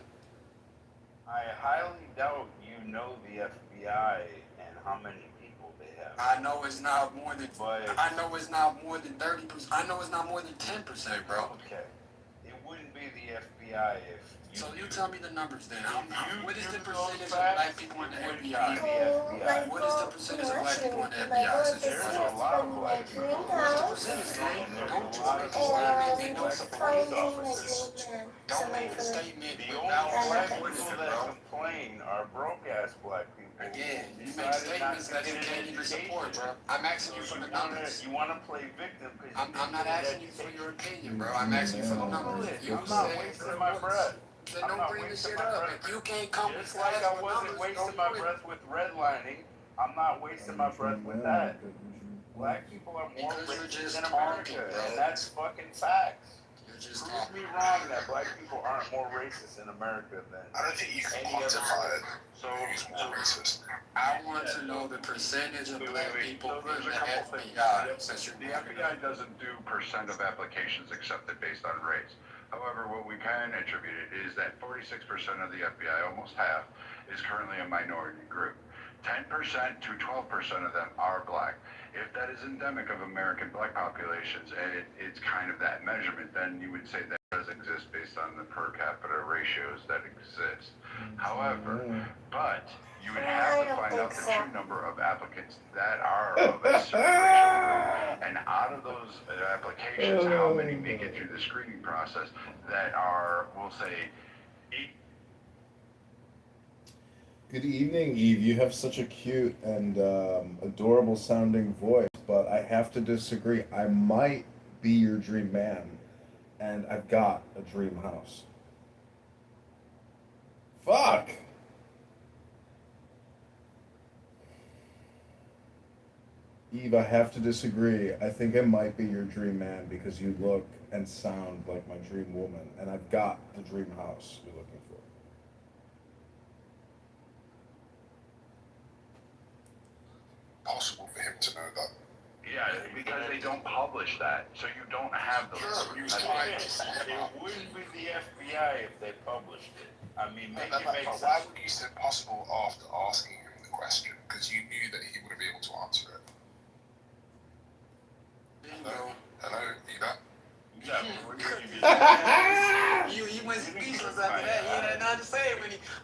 I highly doubt you know the FBI and how many people they have. I know it's not more than. But I know it's not more than 30%. I know it's not more than 10%, bro. Okay, it wouldn't be the FBI if you. So you tell me the numbers then. What is the do those percentage of facts, black people in the it would be FBI? the FBI. What is the percentage of black people in the FBI? Since you're There's a lot of black people. What's the percentage, gang? And there's Don't a lot of make no black police officers. Don't make a statement The only without black supporting people it, that bro. complain are broke ass black people. Again, you make Decided not statements to that you get an can't even education. support, bro. I'm asking you for the numbers. You wanna play victim because I'm not asking you for your opinion, bro. I'm asking you for the numbers. You I'm not said wasting my breath. then don't bring this shit up. If you can't come with Just like I facts or wasn't numbers, wasting don't my do it. breath with redlining, I'm not wasting my breath with that. Black people are more Because you're racist just in talking, America, bro. and that's fucking facts. You're just Prove talking. me wrong that black people aren't more racist in America than I don't think you can any other quantify it. So, Who's more racist? I want to know the percentage of black people So there's in a the couple things. FBI since you're The FBI doesn't do percent of applications accepted based on race. However, what we can attribute it is that 46% of the FBI, almost half, is currently a minority group. 10% to 12% of them are black. If that is endemic of American black populations and it's kind of that measurement, then you would say that does exist based on the per capita ratios that exist. However, but you would have to find out the true number of applicants that are of a certain racial group. And out of those applications, how many make it through the screening process that are, we'll say, Good evening, Eve. You have such a cute and adorable sounding voice, but I have to disagree. I might be your dream man, and I've got a dream house. Fuck! Eve, I have to disagree. I think I might be your dream man because you look and sound like my dream woman, and I've got the dream house you're looking for. Possible for him to know that. Yeah, because they don't publish that, so you don't have those. It wouldn't be the FBI if they published it. I mean, make it make sense. Why would you say possible after asking him the question? Because you knew that he would be able to answer it. Hello, you there? Yeah, You went speechless after that. He had nothing to say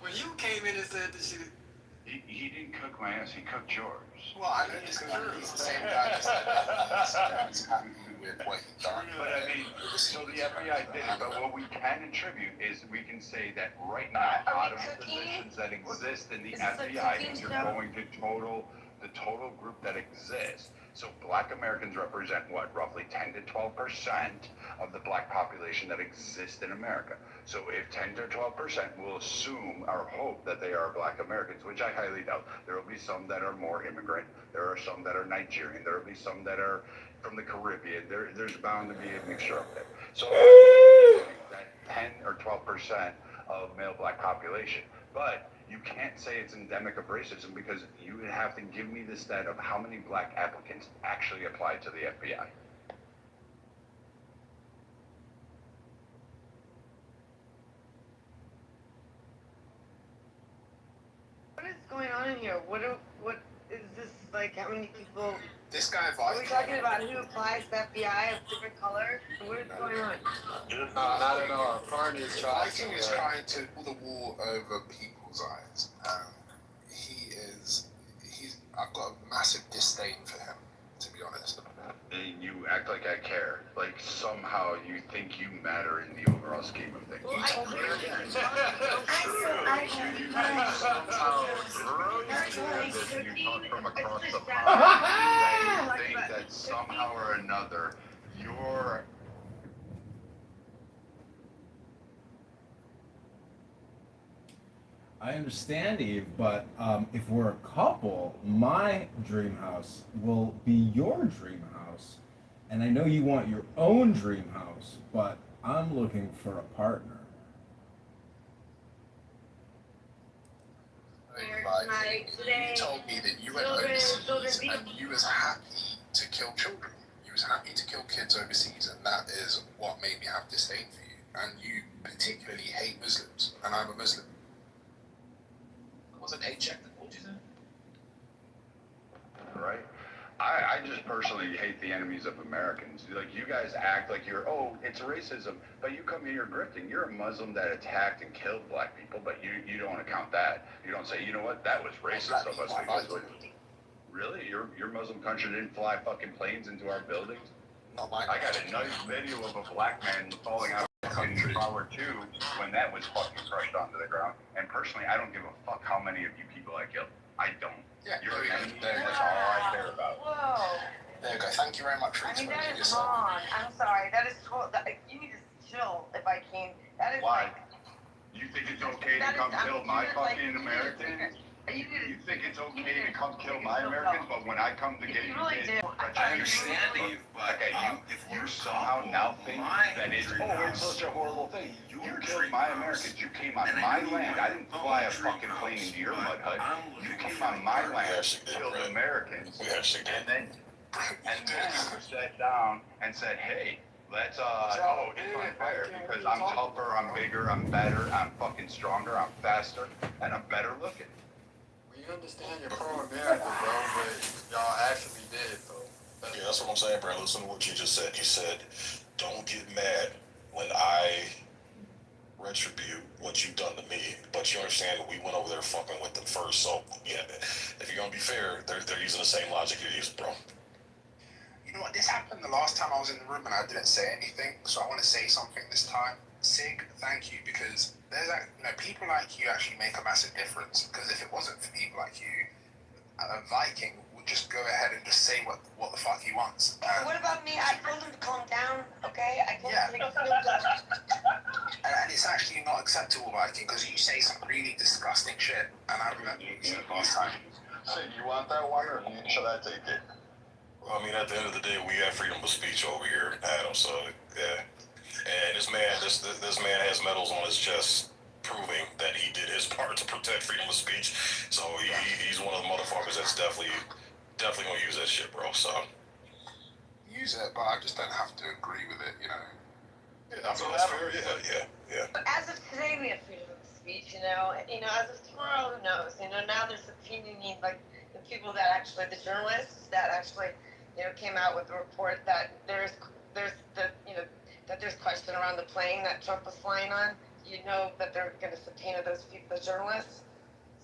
when you came in and said the shit. he didn't cook my ass, he cooked yours. Well, I mean, he's the same guy just said he's happy with what he's done. But I mean, so the FBI did it, but what we can attribute is we can say that right now, out of the positions that exist in the FBI, if you're going to the total group that exists. So black Americans represent what, roughly 10 to 12% of the black population that exists in America. So if 10 to 12% will assume or hope that they are black Americans, which I highly doubt, there will be some that are more immigrant, there are some that are Nigerian, there will be some that are from the Caribbean, there's bound to be a mixture up there. So that 10 or 12% of male black population. But you can't say it's endemic of racism because you would have to give me the stat of how many black applicants actually applied to the FBI. What is going on in here? What is this like? How many people? This guy Are we talking about who applies to FBI of different colors? What is going on? Not at all. Carney is trying Viking is trying to pull the wool over people's eyes. I've got a massive disdain for him, to be honest. And you act like I care. Like somehow you think you matter in the overall scheme of things. Well, You I come across the pond and you think that somehow or another you're I understand, Eve, but if we're a couple, my dream house will be your dream house. And I know you want your own dream house, but I'm looking for a partner. You told me that you went overseas and you was happy to kill children. You was happy to kill kids overseas, and that is what made me have disdain for you. And you particularly hate Muslims, and I'm a Muslim. Was a paycheck that told you that? right. I just personally hate the enemies of Americans. Like, you guys act like you're, oh, it's racism, but you come here grifting. You're a Muslim that attacked and killed black people, but you don't account that. You don't say, you know what, that was racist of us. Really? Your Muslim country didn't fly fucking planes into our buildings? I got a nice video of a black man falling out in Power 2 when that was fucking crushed onto the ground. And personally, I don't give a fuck how many of you people I killed. I don't. Yeah, you're an enemy, that's all I care about. Whoa. There you go. Thank you very much for explaining That is yourself. wrong. I'm sorry. That is you need to chill if I can. That is Why? like. You think it's okay to come kill my fucking Americans? You think it's okay to come kill my Americans, but when I come to get you, I understand, Eve, but you somehow now think that it's such a horrible thing. You killed my Americans. You came on my land. I didn't fly a fucking plane into your mud hut. You came on my land, killed Americans, and then you sat down and said, hey, let's it's not fair because I'm tougher, I'm bigger, I'm better, I'm fucking stronger, I'm faster, and I'm better looking. You understand you're pro-America, bro, but y'all actually did, though. Yeah, that's what I'm saying, bro. Listen to what you just said. You said, don't get mad when I retribute what you've done to me. But you understand that we went over there fucking with them first. So, yeah, if you're going to be fair, they're using the same logic you're using, bro. You know what? This happened the last time I was in the room and I didn't say anything. So I want to say something this time. Sig, thank you, because there's people like you actually make a massive difference. Because if it wasn't for people like you, a Viking would just go ahead and just say what the fuck he wants. What about me? I told him to calm down, okay? I told him to and it's actually not acceptable, Viking, because you say some really disgusting shit. And I remember you said last time. Sig, you want that one or should I take it? I mean, at the end of the day, we have freedom of speech over here, Adam. So yeah, and this man has medals on his chest proving that he did his part to protect freedom of speech. So he's one of the motherfuckers that's definitely gonna use that shit, bro. So use it, but I just don't have to agree with it, you know. yeah, I mean, that's fair. Yeah. But as of today, we have freedom of speech, you know. As of tomorrow, who knows? Now there's subpoenaing, like, the people that actually, the journalists that actually, came out with the report that there's question around the plane that Trump was flying on. That they're going to subpoena those people, the journalists.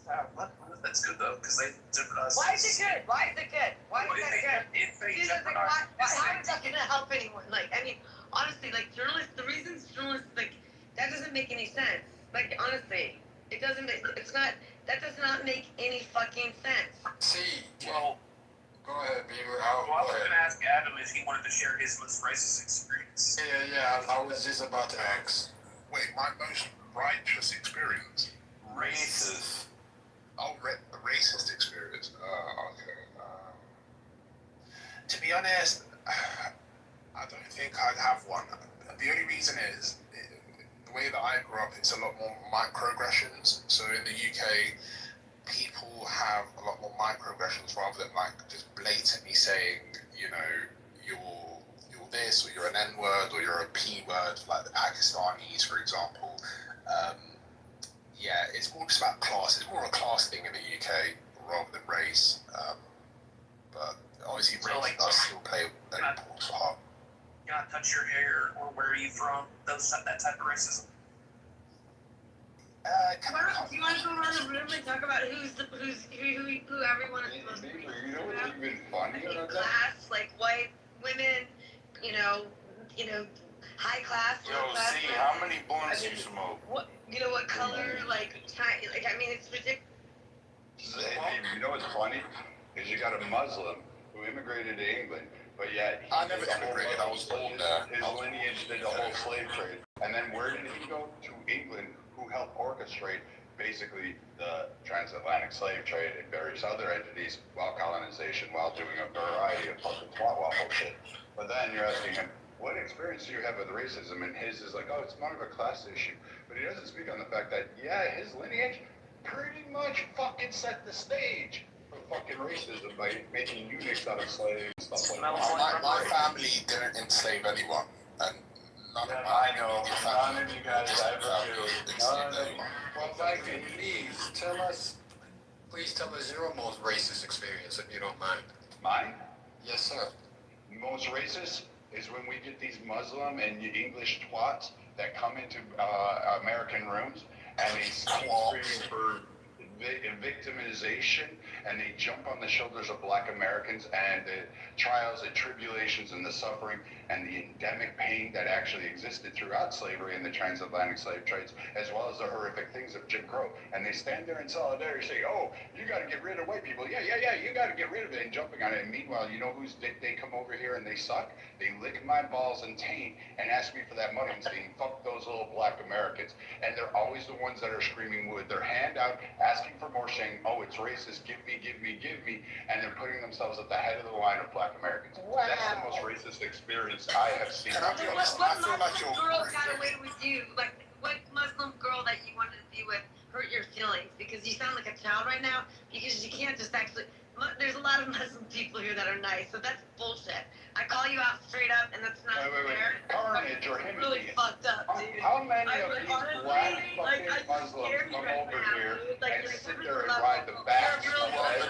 So That's good though, because they jeopardize. why is it good? Why is it good? Why is that good? If they How is that going to help anyone? Honestly, journalists, the reasons journalists, that doesn't make any sense. Honestly, it doesn't make, that does not make any fucking sense. See, well, go ahead, Beaver. Well, I was going to ask Adam if he wanted to share his most racist experience. Yeah, I was just about to ask. Wait, my most righteous experience? Racist. Oh, racist experience. Okay. To be honest, I don't think I'd have one. The only reason is the way that I grew up. It's a lot more microaggressions. So in the UK, people have a lot more microaggressions rather than just blatantly saying, you're this, or you're an N-word, or you're a P-word, like the Pakistanis, for example. Yeah, it's more just about class. It's more a class thing in the UK rather than race. But obviously, race does still play an important part. Not touch your hair, or where are you from? That type of racism. Do you want to go around the room and talk about who everyone is supposed to be? You know what's even funny about that? Class, white women, high class, low class. See, how many blunts you smoke? What color? It's ridiculous. You know what's funny? Is you got a Muslim who immigrated to England, but yet I never immigrated. I was born there. His lineage did the whole slave trade. And then where did he go? To England, who helped orchestrate basically the transatlantic slave trade and various other entities while colonization, while doing a variety of fucking twat waffle shit. But then you're asking him, what experience do you have with racism? And his is like, oh, it's more of a class issue. But he doesn't speak on the fact that, his lineage pretty much fucking set the stage for fucking racism by making eunuchs out of slaves and stuff like that. My family didn't enslave anyone, and none of my immediate family. None of you guys ever do. enslaved anyone. Well, Viking, please tell us your most racist experience, if you don't mind. Mine? Yes, sir. Most racist is when we get these Muslim and English twats that come into American rooms and they scream for victimization, and they jump on the shoulders of Black Americans and the trials and tribulations and the suffering and the endemic pain that actually existed throughout slavery and the transatlantic slave trades, as well as the horrific things of Jim Crow. And they stand there in solidarity, say, oh, you got to get rid of white people. Yeah, you got to get rid of it, and jumping on it. And meanwhile, you know who's they come over here and they suck? They lick my balls and taint and ask me for that money and saying, fuck those little Black Americans. And they're always the ones that are screaming with their hand out, asking for more, saying, oh, it's racist, give me, and they're putting themselves at the head of the line of Black Americans. Wow. That's the most racist experience I have seen. What Muslim girl got away with you? What Muslim girl that you wanted to be with hurt your feelings? Because you sound like a child right now, because you can't just actually... There's a lot of Muslim people here that are nice, so that's bullshit. I call you out straight up, and that's not fair. Carnage or him. Really fucked up, dude. How many of Honestly, these Black fucking I just Muslims scared me come right over now, here dude. and sit there and ride the back of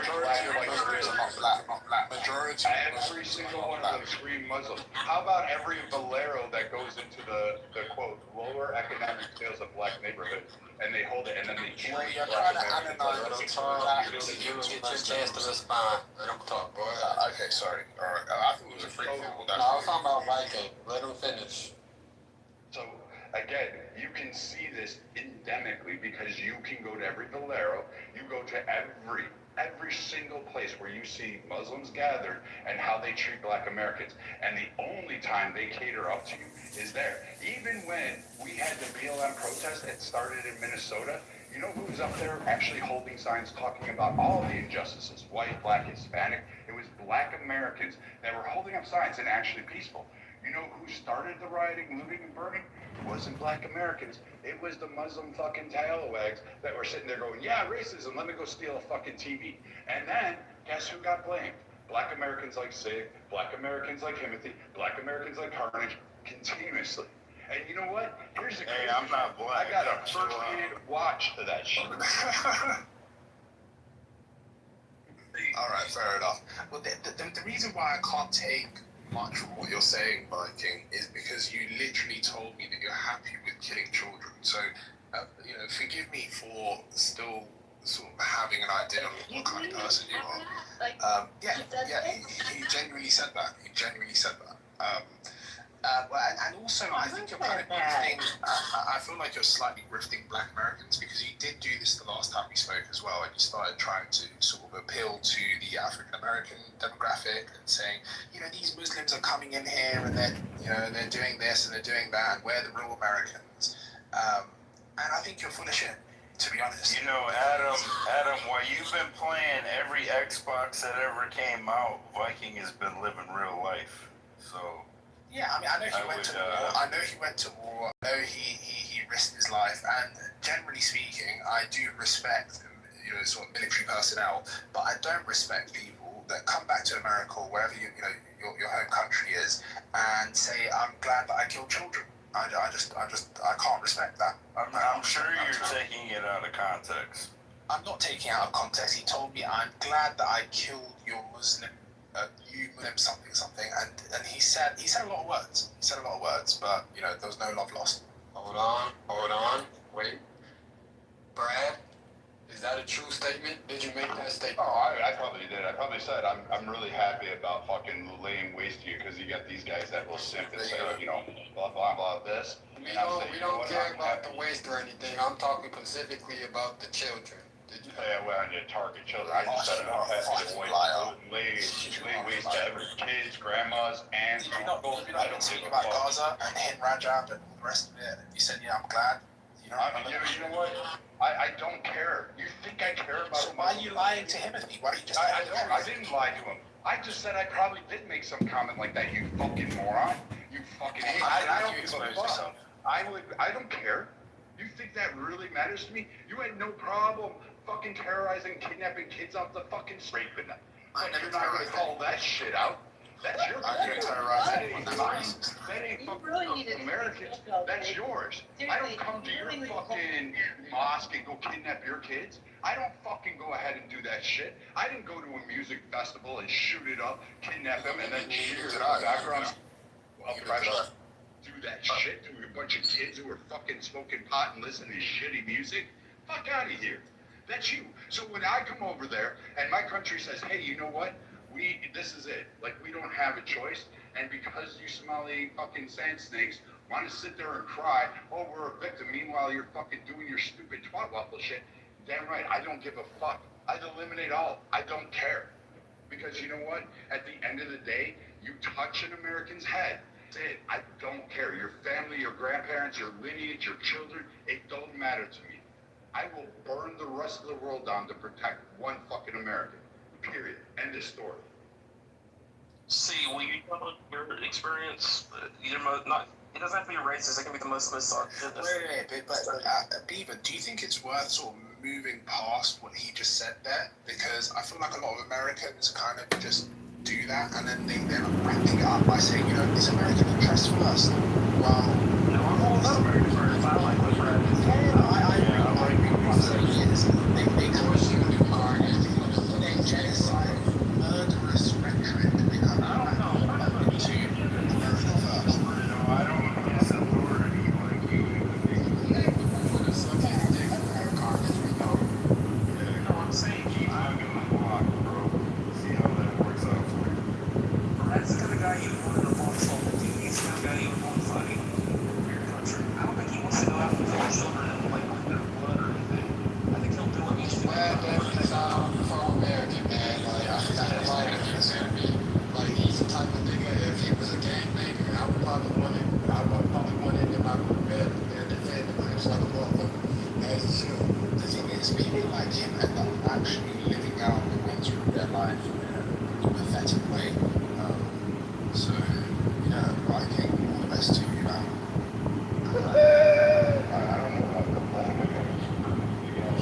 Majority of Muslims are not black. Majority of every single one of them scream Muslim? How about every bolero that goes into the quote, lower economic scales of Black neighborhoods, and they hold it, and then they You're treat trying Black to Americans analyze like You get your chance to respond. Let him talk, bro. Okay, sorry. All right. I thought it was a free for all. No, I was talking about Viking. Let him finish. So again, you can see this endemically because you can go to every bolero, you go to every single place where you see Muslims gathered and how they treat Black Americans. And the only time they cater up to you is there. Even when we had the BLM protest that started in Minnesota, You know who's up there actually holding signs talking about all the injustices, white, black, Hispanic? It was black Americans that were holding up signs and actually peaceful. You know who started the rioting, looting, and burning? It wasn't black Americans. It was the Muslim fucking tailwags that were sitting there going, yeah, racism, let me go steal a fucking TV. And then, guess who got blamed? Black Americans like Sig, black Americans like Timothy, black Americans like Carnage, continuously. And you know what? Here's the crazy I'm not black. I got a first-hand watch to that shit. All right, fair enough. Well, the reason why I can't take much from what you're saying, Viking, is because you literally told me that you're happy with killing children. So, forgive me for still sort of having an idea of what kind of person you are. He genuinely said that. And also, I think you're kind of grifting. I feel like you're slightly grifting Black Americans, because you did do this the last time we spoke as well, and you started trying to sort of appeal to the African American demographic and saying, these Muslims are coming in here and they're doing this and they're doing that, and we're the real Americans. And I think you're full of shit, to be honest. Adam, while you've been playing every Xbox that ever came out, Viking has been living real life. So. Yeah, I mean, I know he went to war. I know he risked his life, and generally speaking, I do respect, sort of military personnel, but I don't respect people that come back to America or wherever your home country is and say, I'm glad that I killed children. I can't respect that. I'm sure you're taking it out of context. I'm not taking it out of context. He told me, I'm glad that I killed your Muslim. You Muslim something, and he said a lot of words. But there was no love lost. Hold on, wait. Brad, is that a true statement? Did you make that statement? Oh, I probably did. I probably said I'm really happy about fucking laying waste to you, because you got these guys that will simp and say, blah blah blah this. We don't care about the waste or anything. I'm talking specifically about the children. Yeah, well, I did target children. I just said I'm happy to lay waste to every kids, grandmas, aunts, uncles. I don't speak about Gaza and Hind Rajab and all the rest of it. You said, I'm glad. You know what? I don't care. You think I care about him? Why are you lying to him? Why don't you just I didn't lie to him. I just said I probably did make some comment like that, you fucking moron. You fucking idiot. I don't give a fuck. I don't care. You think that really matters to me? You had no problem fucking terrorizing, kidnapping kids off the fucking street with them. You're not gonna call that shit out. That's your that ain't fucking Americans. That's yours. I don't come to your fucking mosque and go kidnap your kids. I don't fucking go ahead and do that shit. I didn't go to a music festival and shoot it up, kidnap them, and then cheer in our background. Do that shit to a bunch of kids who are fucking smoking pot and listening to shitty music. Fuck out of here. That's you. So when I come over there and my country says, hey, you know what? This is it. Like, we don't have a choice. And because you Somali fucking sand snakes want to sit there and cry, oh, we're a victim. Meanwhile, you're fucking doing your stupid twat waffle shit. Damn right. I don't give a fuck. I'd eliminate all. I don't care. Because you know what? At the end of the day, you touch an American's head. That's it. I don't care. Your family, your grandparents, your lineage, your children, it don't matter to me. I will burn the rest of the world down to protect one fucking American. Period. End of story. See, will you tell your experience? It doesn't have to be racist. It can be the most misogynist. But Beaver, do you think it's worth sort of moving past what he just said there? Because I feel like a lot of Americans kind of just do that, and then they're wrapping it up by saying, it's American interest first. Well, no, I'm all about American first. I like what Brad is saying. I agree with what saying is they cause you to target a genocide, murderous rhetoric. They come back to America first. I don't guess a word like you. I'm saying keep on going block, bro. See how that works out for you. That's the kind of guy you want in a box. He's the kind of guy you want fighting your country. I don't think he wants to go out and actually living out and going through their life in a pathetic way. So, yeah, I think all the best to you, man. I don't know about the moment, you know,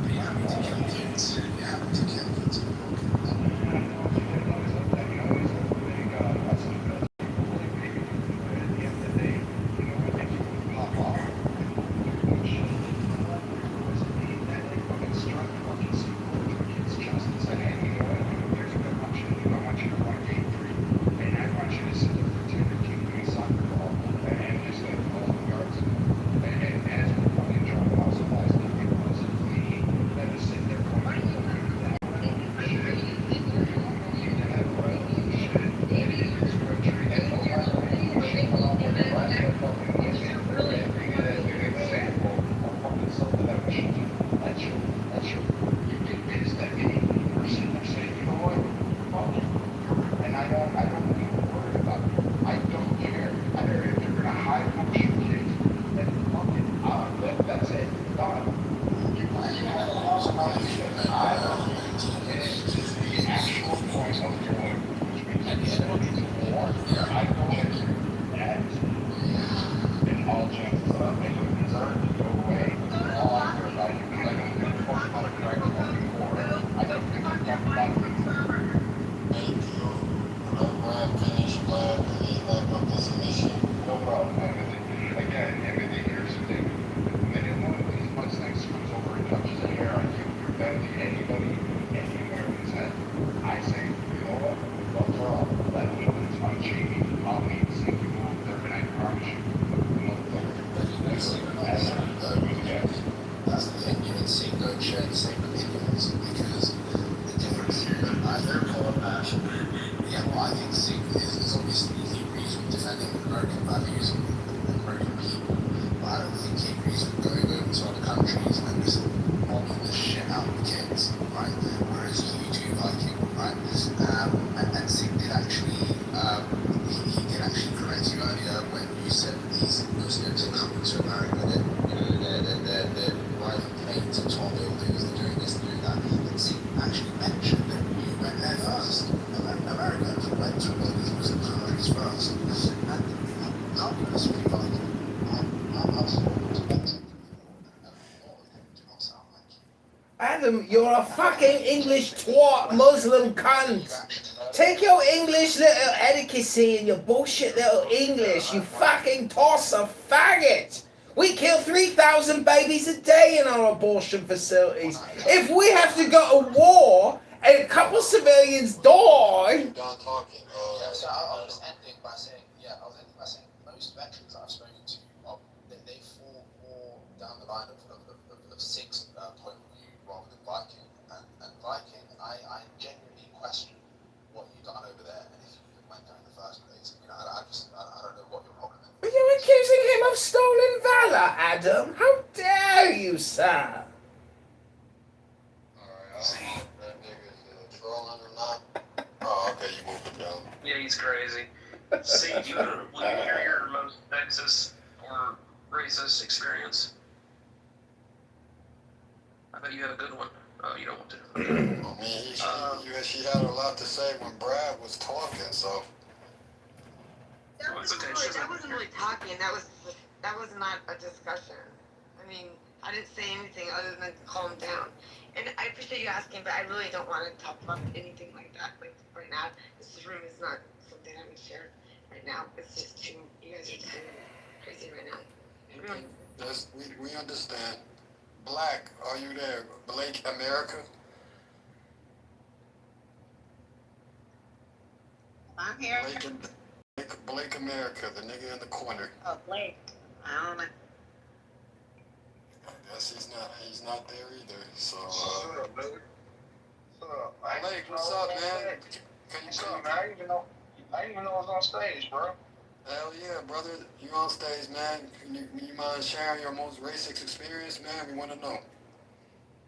But you're happy to kill kids. You're happy to kill kids. That's the thing, you don't see, don't share the same opinions because the difference I don't call it that. Yeah, well, I think Sig is obviously he agrees with defending American values and American people, but I don't think he agrees with going over to other countries and just bombing the shit out of the kids, right? Whereas you do like it, right? And Sig did actually, he did actually correct you earlier when you said these Muslims are coming to America. They're riding planes and tall buildings, they're doing this, doing that. And Sig actually mentioned that you went there first. America went to all these Muslim countries first. And I'm going to speak like I'm supporting Adam, you're a fucking English twat, Muslim cunt. Take your English little etiquette and your bullshit little English, you fucking tosser faggot. We kill 3,000 babies a day in our abortion facilities. If we have to go to war and a couple civilians die. Done talking. Yeah, so I was ending by saying, most veterans I've spoken to, they fall more down the line of Sig's point of view rather than Viking. And Viking, I genuinely question what you've done over there and if you even went there in the first place. I mean, I don't know what your problem is. Are you accusing him of stolen valor, Adam? How dare you, sir? That nigga's trolling or not? Oh, okay, you moved him down. Yeah, he's crazy. See, will you hear your most sexist or racist experience? I bet you have a good one. Oh, you don't want to. I mean, she had a lot to say when Brad was talking, so. That wasn't really talking. That was not a discussion. I mean, I didn't say anything other than calm down. And I appreciate you asking, but I really don't want to talk about anything like that. Like right now, this room is not something I would share right now. It's just too. You guys are too crazy right now. Everyone. Yes, we understand. Black, are you there? Blake America? I'm here. Blake America, the nigga in the corner. Oh, Blake. I don't know. I guess he's not there either, so, What's up, brother? What's up? Blake, what's up, man? Can you come? I didn't even know I was on stage, bro. Hell yeah, brother. You on stage, man. Can you mind sharing your most racist experience, man? We want to know.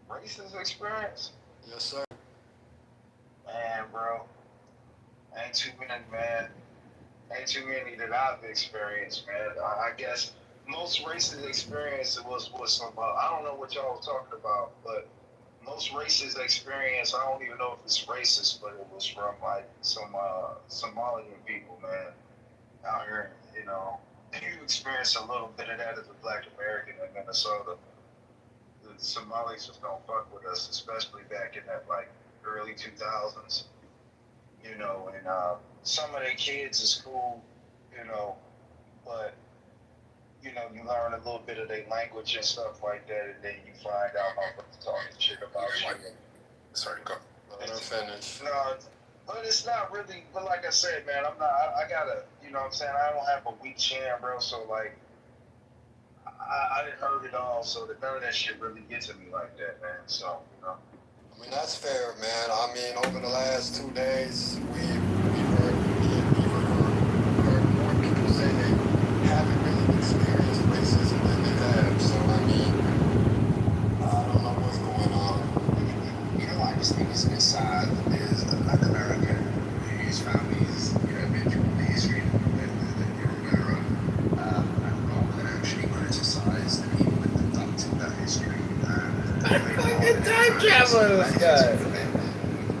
Racist experience? Yes, sir. Man, bro. Ain't too many, man. Ain't too many that I've experienced, man. I guess most racist experience was some. I don't know what y'all was talking about, but most racist experience. I don't even know if it's racist, but it was from like some Somalian people, man, out here. You know, you experience a little bit of that as a Black American in Minnesota. The Somalis just don't fuck with us, especially back in that like early 2000s. You know, and some of their kids is cool, you know, but you know, you learn a little bit of their language and stuff like that, and then you find out motherfuckers talking shit about you. Sorry, go. Let them finish. No, but it's not really. But like I said, man, I'm not. I gotta. You know what I'm saying? I don't have a weak chin, bro. So like, I didn't heard it all. So that none of that shit really gets to me like that, man. So you know. I mean, that's fair, man. I mean, over the last 2 days, we've heard more people say they haven't really experienced racism than they have. So, I mean, I don't know what's going on. You know, I just think it's sad that there's a Black American whose family is, you know, been through the history that you're aware of, and rather than actually criticize the people that conducted that history. Fucking time traveler, this guy.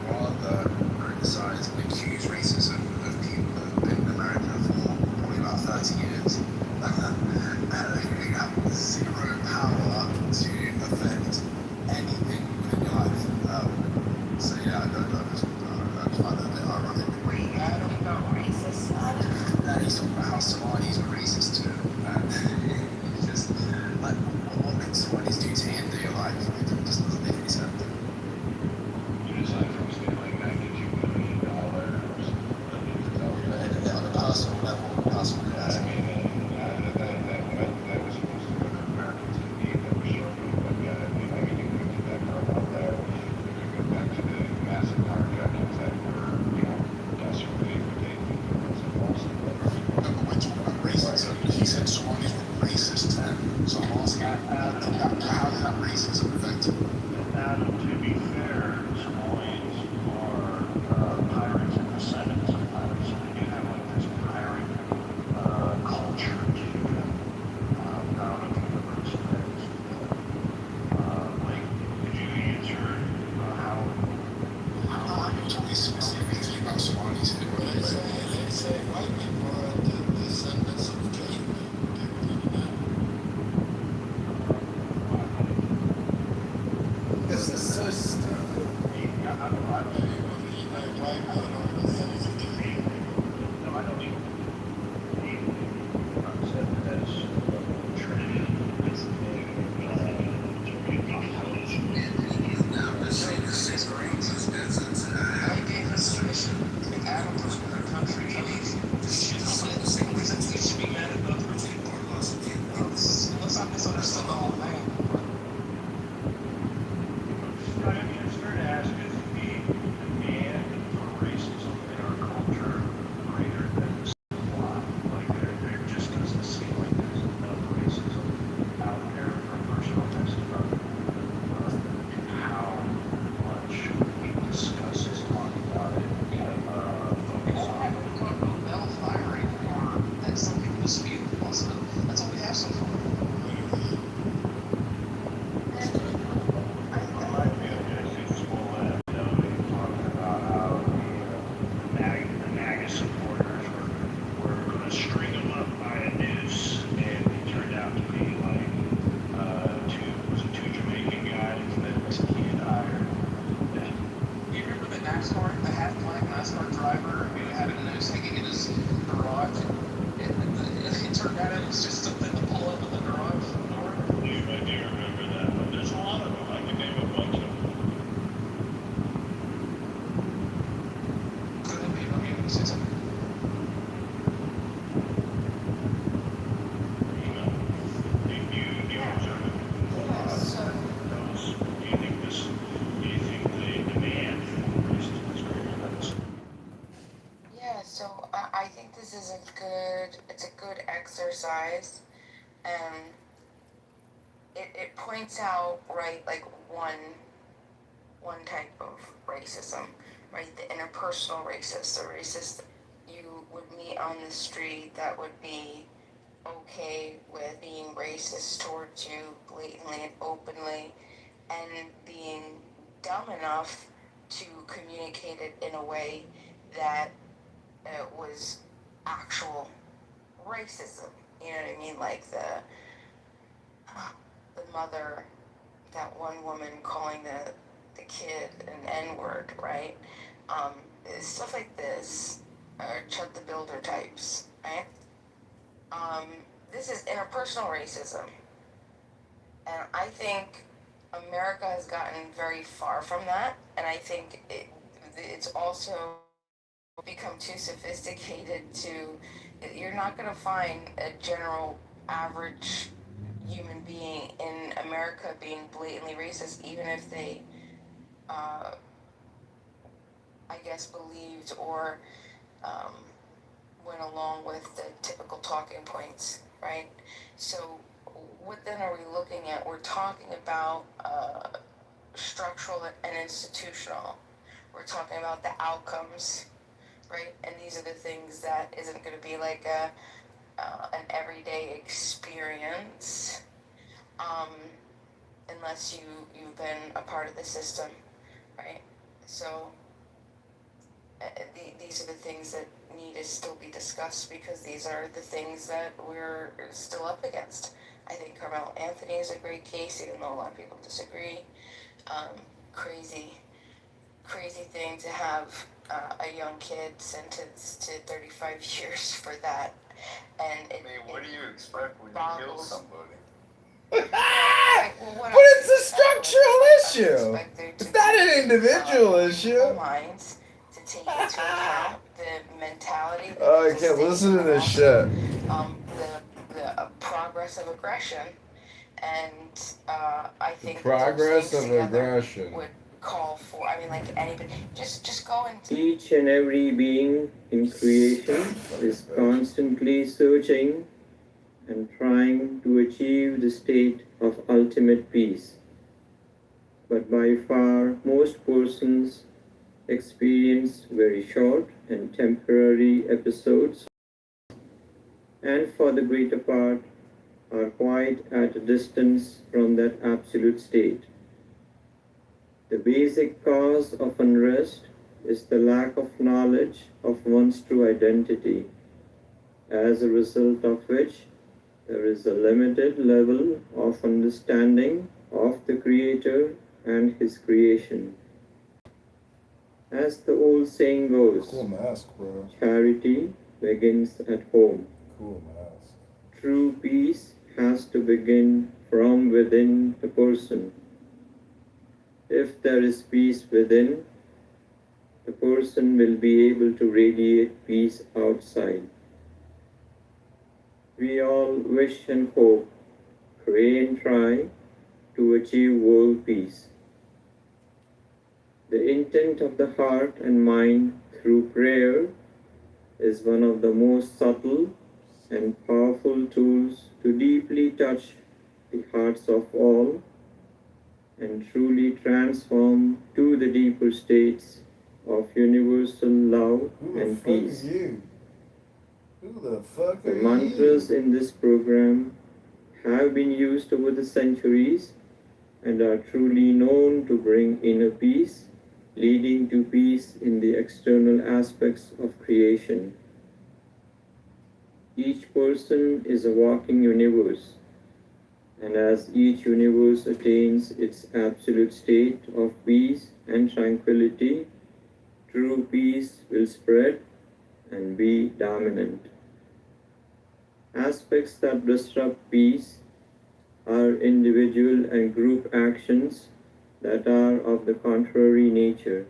Rather criticize and accuse racism of people that have been in America for probably about 30 years. Who have zero power to affect anything within your life. So yeah, I find that a bit ironic. Were you talking about racist? He's talking about how Somalis were racist too. It's just like, what can Somalis do to hinder your life? It just doesn't make any sense. On a personal level, personal capacity. He said Somalis were racist, and so I'm asking, how did that racism affect him? Adam, to be fair, Somalians are pirates in the Senate sometimes. So they do have like this pirate culture to them. I don't know if you've ever experienced like, could you answer how? I'm not talking specifically about Somalis here, but they say white people are the descendants of cavemen. This is so stupid. No, I don't mean the concept as Trinity. It's Unless I misunderstood the whole thing. I mean, it's fair to ask, is the demand for racism in our culture greater than the supply? Like, there just doesn't seem like there's enough racism out there for a person to testify. How much we discuss is talk about it, focus on it. Bell firing, or that's some people dispute. Also, that's all we have so far. You remember the NASCAR, the half-black NASCAR driver who had a nose hanging in his garage? It turned out it was just something to pull up in the garage door. I do remember that, but there's a lot of them. I can name a bunch of them. Could it be? I mean, it's just Do you observe it? Do you think the demand for racism is greater than the supply? Yeah, so I think this is it's a good exercise, and it points out, right, like one type of racism, right, the interpersonal racist, the racist you would meet on the street that would be okay with as being racist towards you blatantly and openly, and being dumb enough to communicate it in a way that it was actual racism. You know what I mean? Like the mother, that one woman calling the kid an N-word, right? Stuff like this, Chuck the Builder types, right? This is interpersonal racism. And I think America has gotten very far from that, and I think it's also become too sophisticated to, you're not going to find a general average human being in America being blatantly racist, even if they, I guess, believed or went along with the typical talking points, right? So what then are we looking at? We're talking about structural and institutional. We're talking about the outcomes, right? And these are the things that isn't going to be like an everyday experience, unless you've been a part of the system, right? So these are the things that need to still be discussed, because these are the things that we're still up against. I think Carmelo Anthony is a great case, even though a lot of people disagree. Crazy thing to have a young kid sentenced to 35 years for that. And what do you expect when you kill somebody? But it's a structural issue. It's not an individual issue. Minds to take into account the mentality. Oh, I can't listen to this shit. The progress of aggression, and I think Progress of aggression would call for. I mean, like anybody, just go into. Each and every being in creation is constantly searching and trying to achieve the state of ultimate peace. But by far, most persons experience very short and temporary episodes, and for the greater part are quite at a distance from that absolute state. The basic cause of unrest is the lack of knowledge of one's true identity, as a result of which there is a limited level of understanding of the Creator and His creation. As the old saying goes, cool mask, bro. Charity begins at home. Cool mask. True peace has to begin from within the person. If there is peace within, the person will be able to radiate peace outside. We all wish and hope, pray and try to achieve world peace. The intent of the heart and mind through prayer is one of the most subtle and powerful tools to deeply touch the hearts of all and truly transform to the deeper states of universal love and peace. Who the fuck The are mantras you? in this program have been used over the centuries and are truly known to bring inner peace, leading to peace in the external aspects of creation. Each person is a walking universe, and as each universe attains its absolute state of peace and tranquility, true peace will spread and be dominant. Aspects that disrupt peace are individual and group actions that are of the contrary nature.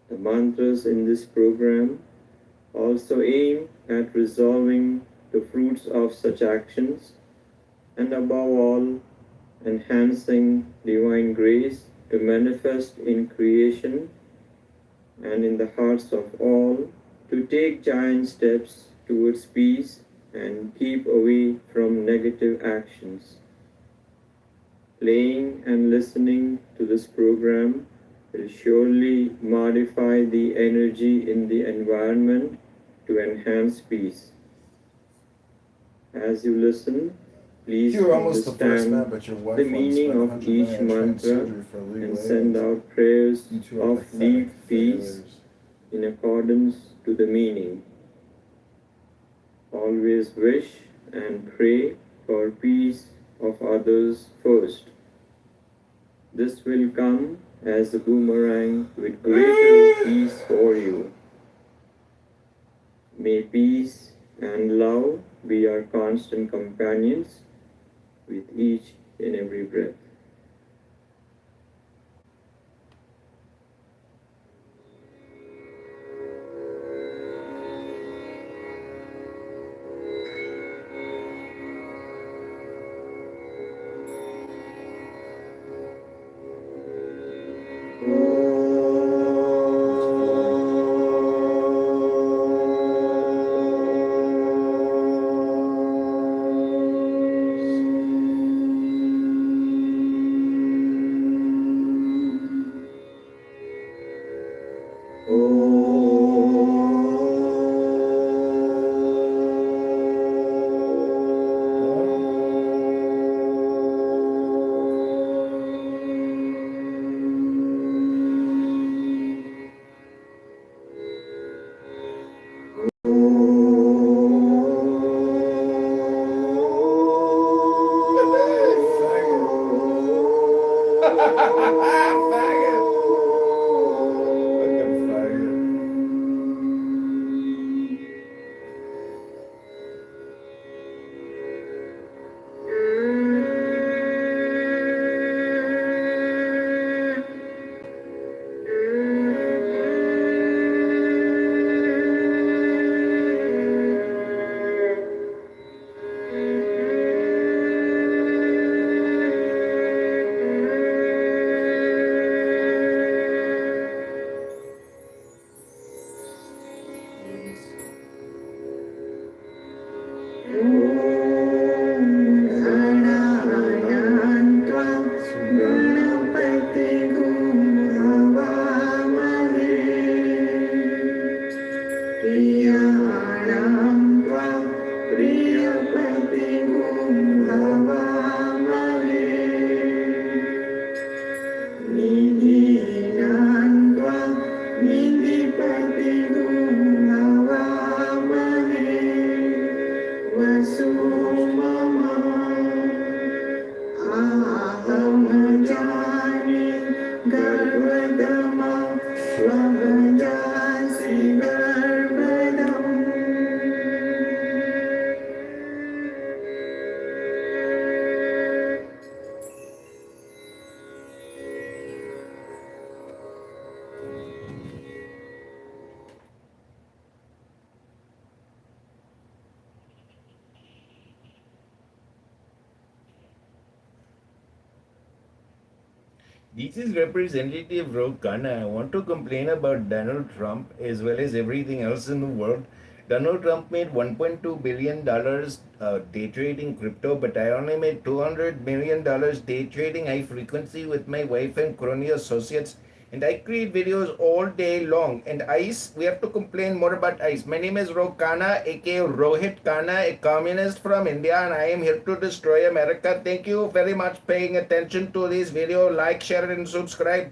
The mantras in this program also aim at resolving the fruits of such actions, and above all, enhancing divine grace to manifest in creation and in the hearts of all, to take giant steps towards peace and keep away from negative actions. Playing and listening to this program will surely modify the energy in the environment to enhance peace. As you listen, please You were almost the first man, understand but your wife the wanted to meaning spend of $100 each million trying mantra surgery for illegal and send aliens. out prayers You two are of pathetic deep peace failures. in accordance to the meaning. Always wish and pray for peace of others first. This will come as a boomerang with greater peace for you. May peace and love be our constant companions with each and every breath. This is Representative Rokana. I want to complain about Donald Trump as well as everything else in the world. Donald Trump made $1.2 billion day trading crypto, but I only made $200 million day trading high frequency with my wife and crony associates. And I create videos all day long. And ICE, we have to complain more about ICE. My name is Rokana, aka Rohit Khanna, a communist from India, and I am here to destroy America. Thank you very much for paying attention to this video. Like, share, and subscribe.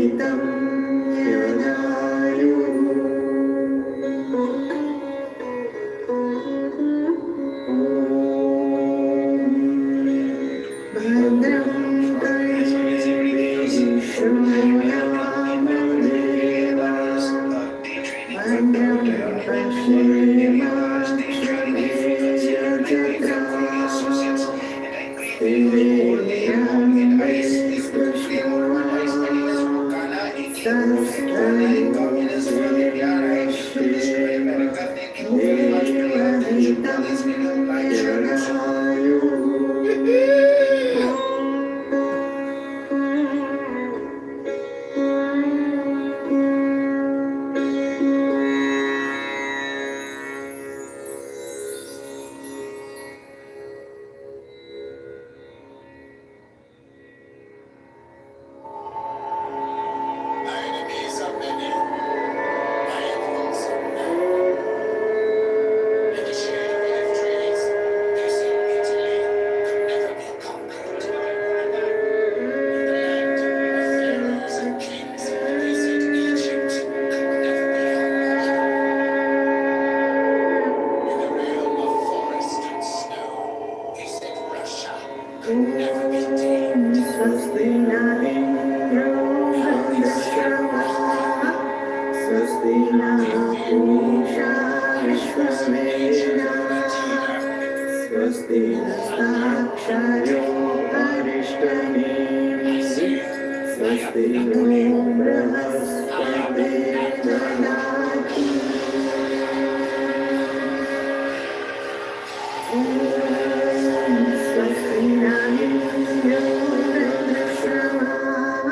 हितं यदायुः भद्रं कर्णेभिः शृणुयामदेवाः भद्रं पश्येमाक्षभिर्यजत्राः My enemies are many, my enemies are none. In the shade of olive trees, they say Italy could never be conquered. In the land of pharaohs and kings, they said Egypt could never be conquered. In the realm of forest and snow, they said Russia could never be tamed. स्वस्ति न इन्द्रो वृद्धश्रवाः स्वस्ति नः पूषा विश्ववेदाः स्वस्ति नस्ताक्षरो अरिष्टनेमिः स्वस्ति नो बृहस्पतिर्दधातु स्वस्ति न इन्द्रो वृद्धश्रवाः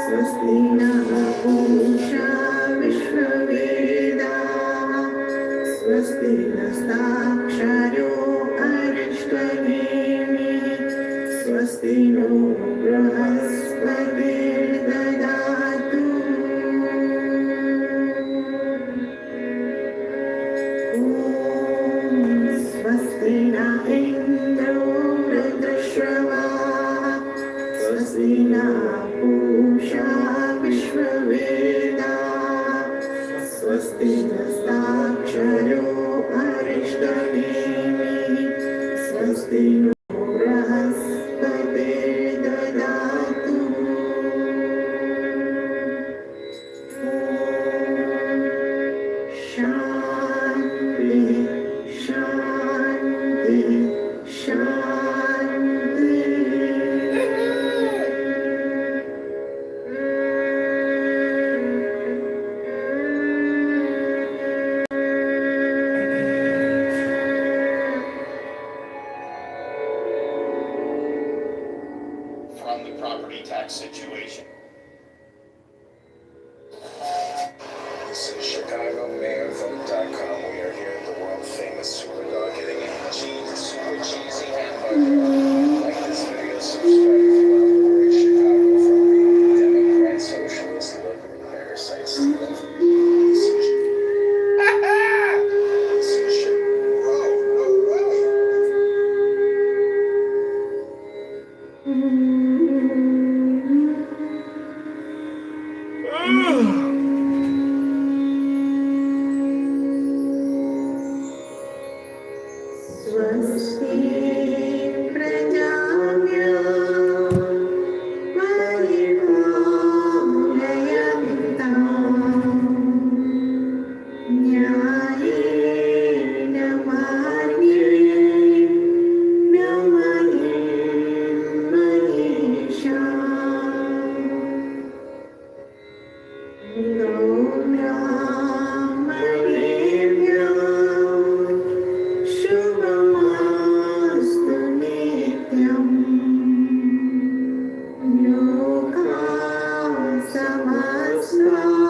स्वस्ति नः पूषा विश्ववेदाः स्वस्ति नस्ताक्षरो अरिष्टनेमिः स्वस्ति नो बृहस्पतिर्दधातु स्वस्ति न इन्द्रो वृद्धश्रवाः स्वस्ति नः पूषा विश्ववेदाः स्वस्ति नस्ताक्षरो अरिष्टनेमिः स्वस्ति नो बृहस्पतिर्दधातु शान्ति शान्ति शान्ति From the property tax situation. This is Chicago MayorVote.com. We are here at the world famous Superdog getting a super cheesy hamburger. Like this video, subscribe if you want to liberate Chicago from Democrat, socialist, liberal parasites. This is स्वस्ति प्रजाभ्यः परिपालयन्ताम् न्यायेन मार्गेण मनीषाम् ब्राह्मणेभ्यः शुभमस्तु नित्यम् लोकाः समस्ताः